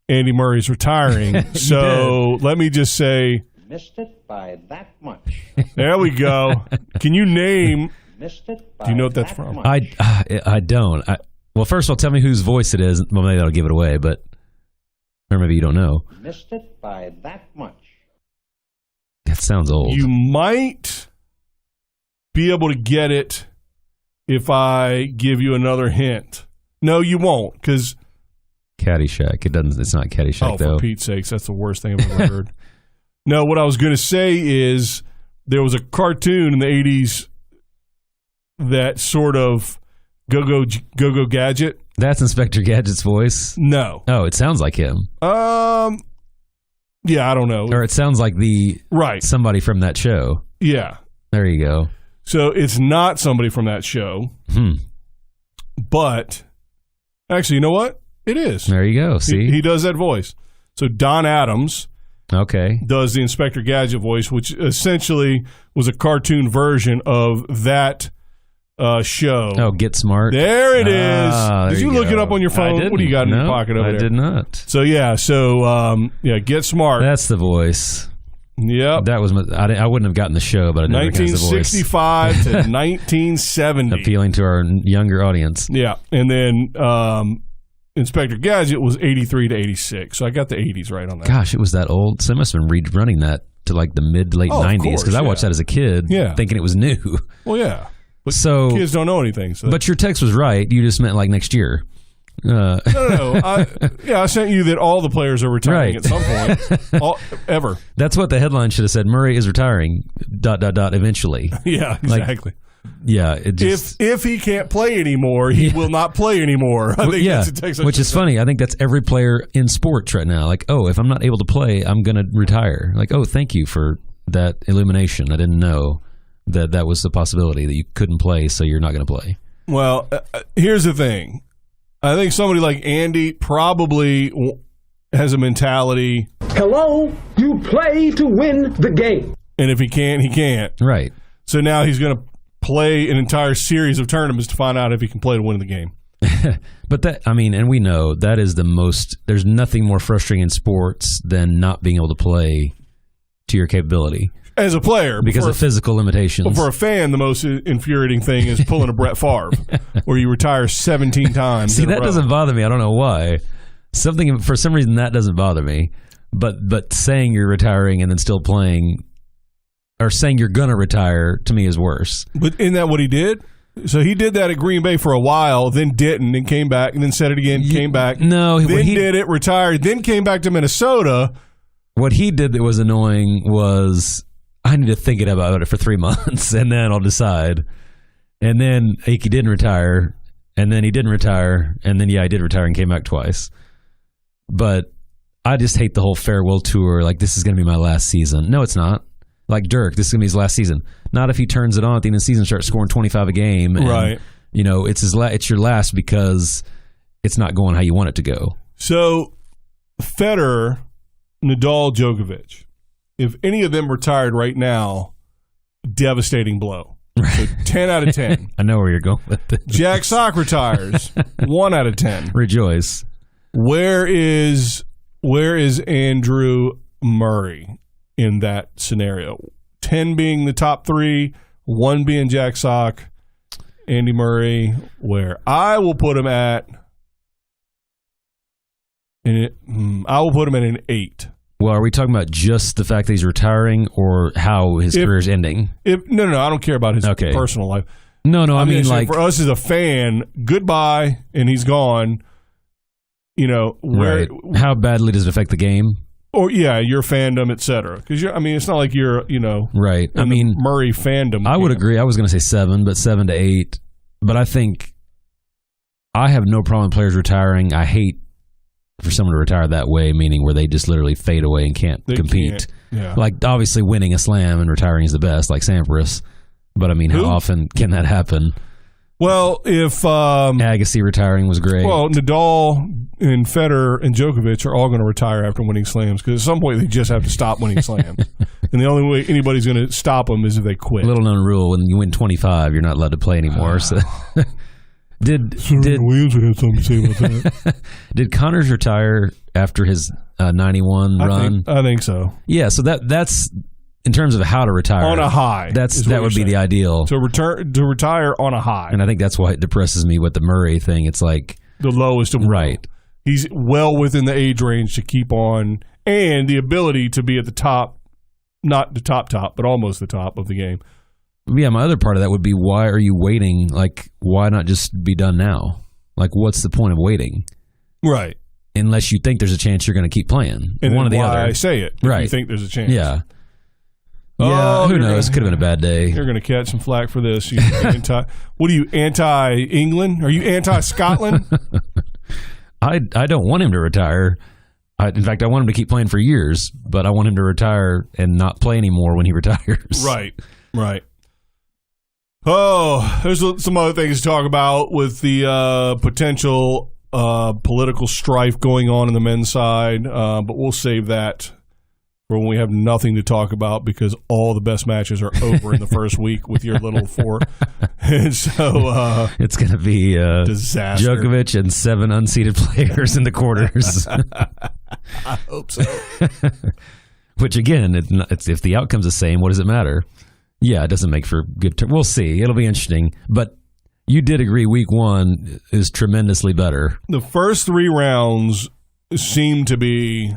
Andy Murray's retiring. So let me just say, missed it by that much. There we go. Can you name? Missed it by do you know what that's that from? much. I don't. Well, first of all, tell me whose voice it is. Well, maybe that'll give it away, or maybe you don't know. Missed it by that much. That sounds old. You might be able to get it if I give you another hint. No, you won't, because Caddyshack. It's not Caddyshack, though. For Pete's sakes, that's the worst thing I've ever heard. No, what I was going to say is there was a cartoon in the 80s that sort of Go-Go Gadget. That's Inspector Gadget's voice? No. Oh, it sounds like him. Yeah, I don't know. Or it sounds like somebody from that show. Yeah. There you go. So it's not somebody from that show. But actually, you know what? It is. There you go. See? He does that voice. So Don Adams does the Inspector Gadget voice, which essentially was a cartoon version of that show. Oh, Get Smart. There it is. Did you look it up on your phone? What do you got in your pocket over there? I did not. So, Get Smart. That's the voice. Yep. That was I wouldn't have gotten the show, but I didn't recognize the voice. 1965 to 1970. Appealing to our younger audience. Yeah. And then Inspector Gadget was 83 to 86. So I got the 80s right on that. Gosh, it was that old. So I must have been rerunning that to like the mid to late 90s, because I watched that as a kid thinking it was new. Well, yeah. But so kids don't know anything. So. But your text was right. You just meant like next year. No. I sent you that all the players are retiring at some point. Ever. That's what the headline should have said. Murray is retiring, ... eventually. Yeah, exactly. It just, if he can't play anymore, he will not play anymore. I think that's a text. Which is funny. I think that's every player in sports right now. Like, oh, if I'm not able to play, I'm going to retire. Like, oh, thank you for that illumination. I didn't know that was the possibility, that you couldn't play, so you're not going to play. Well, here's the thing. I think somebody like Andy probably has a mentality, Hello, you play to win the game. and if he can't, he can't. Right. So now he's going to play an entire series of tournaments to find out if he can play to win the game. But that, I mean, and we know that is the most, there's nothing more frustrating in sports than not being able to play to your capability As a player. because of physical limitations. For a fan, the most infuriating thing is pulling a Brett Favre, where you retire 17 times. See, in a that row. doesn't bother me. I don't know why. For some reason, that doesn't bother me. But saying you're retiring and then still playing, or saying you're going to retire, to me is worse. But isn't that what he did? So he did that at Green Bay for a while, then didn't, and came back, and then said it again, came back. No, then what he did it, retired, then came back to Minnesota. What he did that was annoying was, I need to think about it for 3 months, and then I'll decide. And then he didn't retire, and then he didn't retire, and then, I did retire and came back twice. But I just hate the whole farewell tour. Like, this is going to be my last season. No, it's not. Like Dirk, this is going to be his last season. Not if he turns it on at the end of the season, starts scoring 25 a game. And, Right. It's your last because it's not going how you want it to go. So Federer, Nadal, Djokovic, if any of them retired right now, devastating blow. So 10 out of 10. I know where you're going with this. Jack Sock retires, 1 out of 10. Rejoice. Where is Andrew Murray in that scenario? 10 being the top 3, 1 being Jack Sock, Andy Murray. Where I will put him at, I will put him at an 8. Well, are we talking about just the fact that he's retiring or how his career is ending? No, I don't care about his personal life. No, I mean, gonna say, like, for us as a fan, goodbye, and he's gone. Where, right. How badly does it affect the game? or your fandom, etc. Because it's not like you're, Right. in the Murray fandom. I would camp. agree. I was going to say 7, but 7 to 8. But I think I have no problem with players retiring. I hate for someone to retire that way, meaning where they just literally fade away and can't compete. Yeah. Like, obviously, winning a slam and retiring is the best, like Sampras. But, I mean, how often can that happen? Well, if Agassi retiring was great. Well, Nadal and Federer and Djokovic are all going to retire after winning slams because at some point they just have to stop winning slams, and the only way anybody's going to stop them is if they quit. Little known rule: when you win 25, you're not allowed to play anymore. So, did Williams would have something to say about that? Did Connors retire after his 91 run? I think so. Yeah, so that's in terms of how to retire on a high. That would be the ideal to retire on a high, and I think that's why it depresses me with the Murray thing. It's like the lowest of right. He's well within the age range to keep on, and the ability to be at the top, not the top, but almost the top of the game. Yeah, my other part of that would be, why are you waiting? Like, why not just be done now? Like, what's the point of waiting? Right. Unless you think there's a chance you're going to keep playing. And one or the other. I say it. If right. you think there's a chance. Yeah. Yeah, who knows? Could have been a bad day. You're going to catch some flack for this. What are you, anti-England? Are you anti-Scotland? I don't want him to retire. In fact, I want him to keep playing for years, but I want him to retire and not play anymore when he retires. Right. Oh, there's some other things to talk about with the potential political strife going on in the men's side, but we'll save that for when we have nothing to talk about because all the best matches are over in the first week with your little 4. And so it's going to be disaster. Djokovic and 7 unseeded players in the quarters. I hope so. Which, again, it's if the outcome's the same, what does it matter? Yeah, it doesn't make for good. We'll see. It'll be interesting. But you did agree week 1 is tremendously better. The first 3 rounds seem to be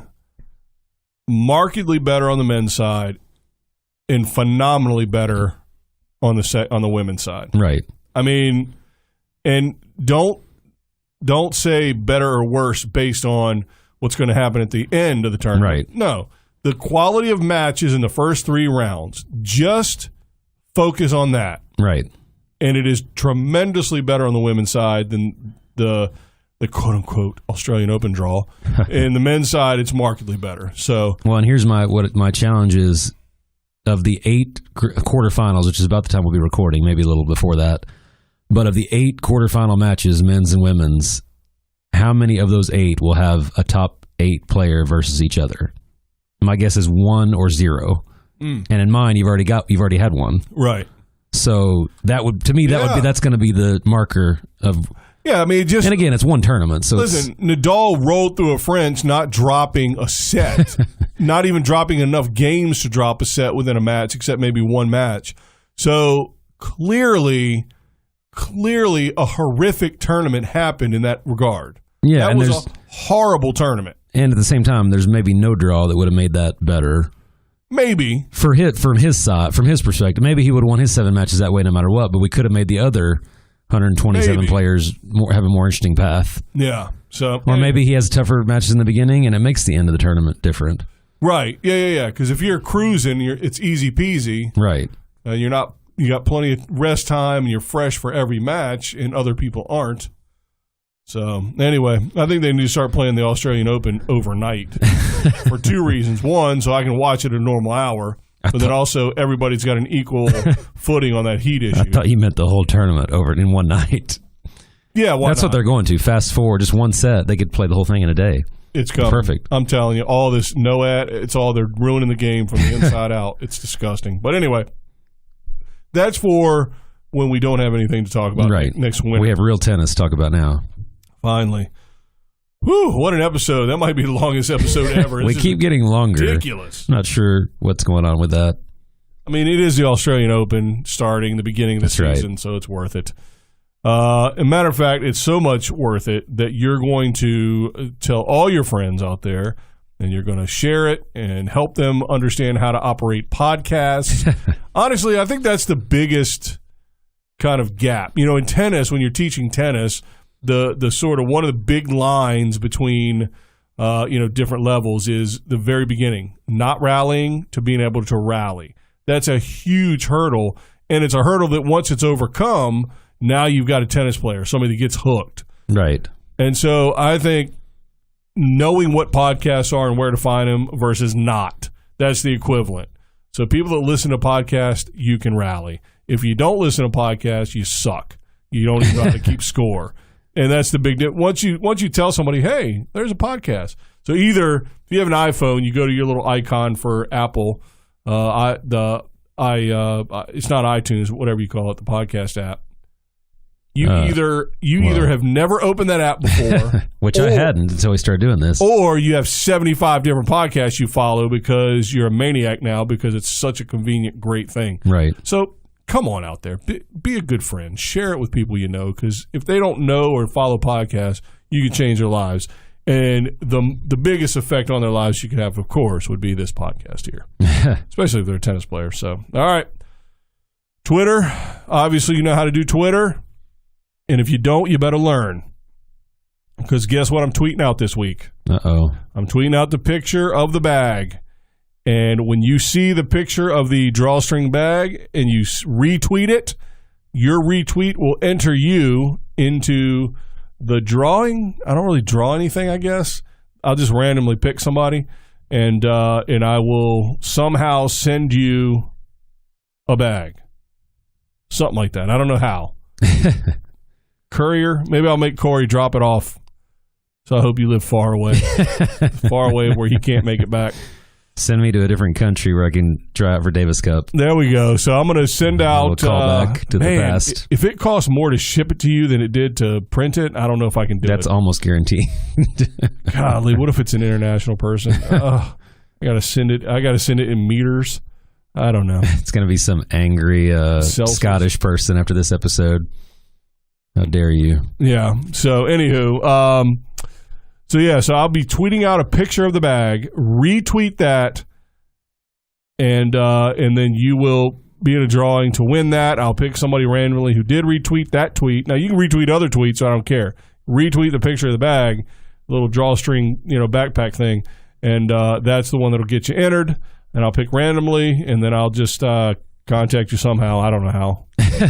markedly better on the men's side and phenomenally better on the women's side. Right. I mean, and don't say better or worse based on what's going to happen at the end of the tournament. Right. No. The quality of matches in the first 3 rounds, just focus on that. Right. And it is tremendously better on the women's side than the quote-unquote Australian Open draw. In the men's side, it's markedly better. So, well, and here's what my challenge is. Of the 8 quarterfinals, which is about the time we'll be recording, maybe a little before that, but of the 8 quarterfinal matches, men's and women's, how many of those 8 will have a top 8 player versus each other. My guess is 1 or 0. And in mine, you've already had one. Right. So that would, to me, that's going to be the marker of. Yeah, I mean, just. And again, it's one tournament. So listen, Nadal rolled through a French, not dropping a set, not even dropping enough games to drop a set within a match, except maybe one match. So clearly a horrific tournament happened in that regard. Yeah, that was a horrible tournament. And at the same time, there's maybe no draw that would have made that better. Maybe. From his side, from his perspective, maybe he would have won his 7 matches that way no matter what, but we could have made the other 127 players have a more interesting path. Yeah. So, or maybe he has tougher matches in the beginning and it makes the end of the tournament different. Right. Yeah. Because if you're cruising, it's easy peasy. Right. You got plenty of rest time and you're fresh for every match, and other people aren't. So, anyway, I think they need to start playing the Australian Open overnight for 2 reasons. One, so I can watch it at a normal hour, but then also everybody's got an equal footing on that heat issue. I thought you meant the whole tournament over in one night. Yeah, that's what they're going to. Fast forward, just one set, they could play the whole thing in a day. It's coming. Perfect. I'm telling you, all this NOAD, they're ruining the game from the inside out. It's disgusting. But anyway, that's for when we don't have anything to talk about next winter. We have real tennis to talk about now. Finally. Whew, what an episode. That might be the longest episode ever. We keep getting longer. Ridiculous. Not sure what's going on with that. I mean, it is the Australian Open starting the beginning of the season, so it's worth it. As a matter of fact, it's so much worth it that you're going to tell all your friends out there, and you're going to share it and help them understand how to operate podcasts. Honestly, I think that's the biggest kind of gap. You know, in tennis, when you're teaching tennis, the sort of one of the big lines between different levels is the very beginning, not rallying to being able to rally. That's a huge hurdle, and it's a hurdle that once it's overcome, now you've got a tennis player, somebody that gets hooked. Right. And so I think knowing what podcasts are and where to find them versus not, that's the equivalent. So people that listen to podcasts, you can rally. If you don't listen to podcasts, you suck. You don't even know how to keep score. And that's the big difference. Once you tell somebody, hey, there's a podcast. So either if you have an iPhone, you go to your little icon for Apple, it's not iTunes, whatever you call it, the podcast app. You either have never opened that app before, which I hadn't until we started doing this, or you have 75 different podcasts you follow because you're a maniac now because it's such a convenient, great thing. Right. So come on out there. Be a good friend. Share it with people you know, because if they don't know or follow podcasts, you can change their lives. And the biggest effect on their lives you could have, of course, would be this podcast here, especially if they're a tennis player. So, all right. Twitter. Obviously, you know how to do Twitter. And if you don't, you better learn. Because guess what I'm tweeting out this week? Uh-oh. I'm tweeting out the picture of the bag. And when you see the picture of the drawstring bag and you retweet it, your retweet will enter you into the drawing. I don't really draw anything, I guess. I'll just randomly pick somebody, and I will somehow send you a bag. Something like that. I don't know how. Courier. Maybe I'll make Corey drop it off. So I hope you live far away. Far away where he can't make it back. Send me to a different country where I can try out for Davis Cup. There we go. So I'm going to send out. Call back to the past. If it costs more to ship it to you than it did to print it, I don't know if I can do it. That's almost guaranteed. Golly, what if it's an international person? I got to send it. I got to send it in meters. I don't know. It's going to be some angry Scottish person after this episode. How dare you? Yeah. So anywho, so I'll be tweeting out a picture of the bag, retweet that, and then you will be in a drawing to win that. I'll pick somebody randomly who did retweet that tweet. Now you can retweet other tweets, so I don't care. Retweet the picture of the bag, little drawstring, backpack thing, and that's the one that'll get you entered. And I'll pick randomly, and then I'll just contact you somehow. I don't know how.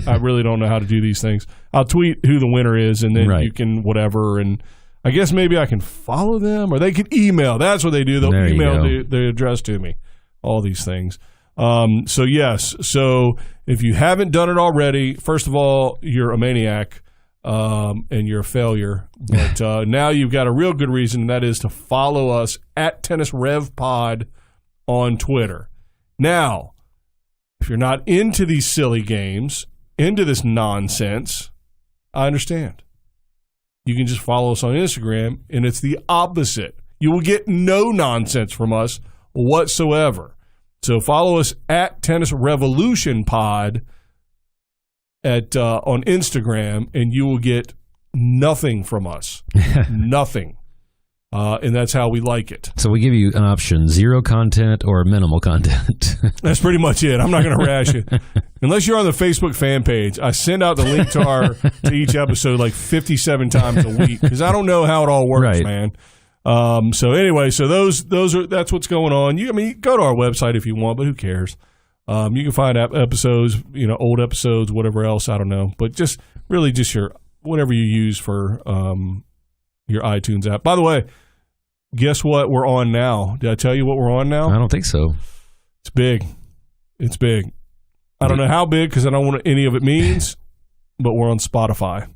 I really don't know how to do these things. I'll tweet who the winner is, and then you can whatever. And I guess maybe I can follow them, or they can email. That's what they do. They'll email the address to me. All these things. So yes. So if you haven't done it already, first of all, you're a maniac. and you're a failure. But now you've got a real good reason, and that is to follow us at Tennis Rev Pod on Twitter. Now, if you're not into these silly games, into this nonsense, I understand. You can just follow us on Instagram, and it's the opposite. You will get no nonsense from us whatsoever. So follow us at Tennis Revolution Pod on Instagram, and you will get nothing from us. Nothing. And that's how we like it. So we give you an option, 0 content or minimal content. That's pretty much it. I'm not going to rash it. Unless you're on the Facebook fan page, I send out the link to each episode like 57 times a week because I don't know how it all works, Right. man. So anyway, so that's what's going on. Go to our website if you want, but who cares? You can find episodes, old episodes, whatever else, I don't know. But just your whatever you use for your iTunes app. By the way, guess what we're on now? Did I tell you what we're on now? I don't think so. It's big. It's big. I don't know how big because I don't know what any of it means, but we're on Spotify.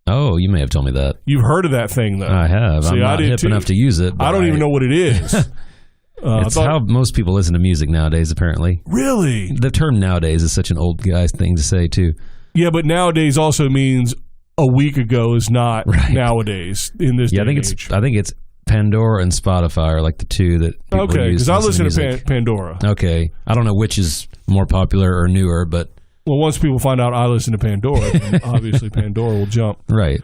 Oh, you may have told me that. You've heard of that thing, though. I have. See, I'm not hip enough to use it. I don't even know what it is. It's how most people listen to music nowadays, apparently. Really? The term nowadays is such an old guy thing to say, too. Yeah, but nowadays also means a week ago is not nowadays in this day and age. I think it's Pandora and Spotify are like the two that people okay, use because I listen to music. Pandora. Okay. I don't know which is more popular or newer, but... Well, once people find out I listen to Pandora, then obviously Pandora will jump. Right.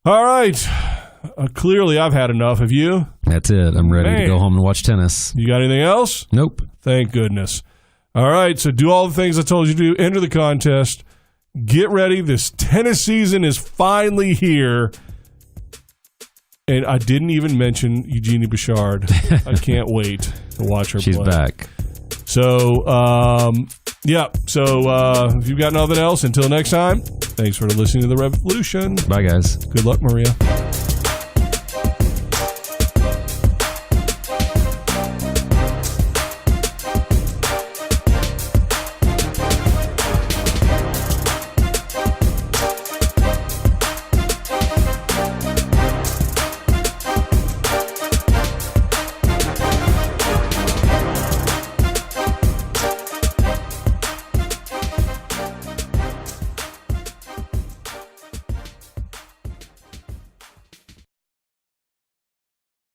All right. Clearly, I've had enough. Have you? That's it. I'm ready to go home and watch tennis. You got anything else? Nope. Thank goodness. All right, so do all the things I told you to do. Enter the contest. Get ready. This tennis season is finally here. And I didn't even mention Eugenie Bouchard. I can't wait to watch her She's play. back. So, yeah. So, if you've got nothing else, until next time, thanks for listening to The Revolution. Bye, guys. Good luck, Maria.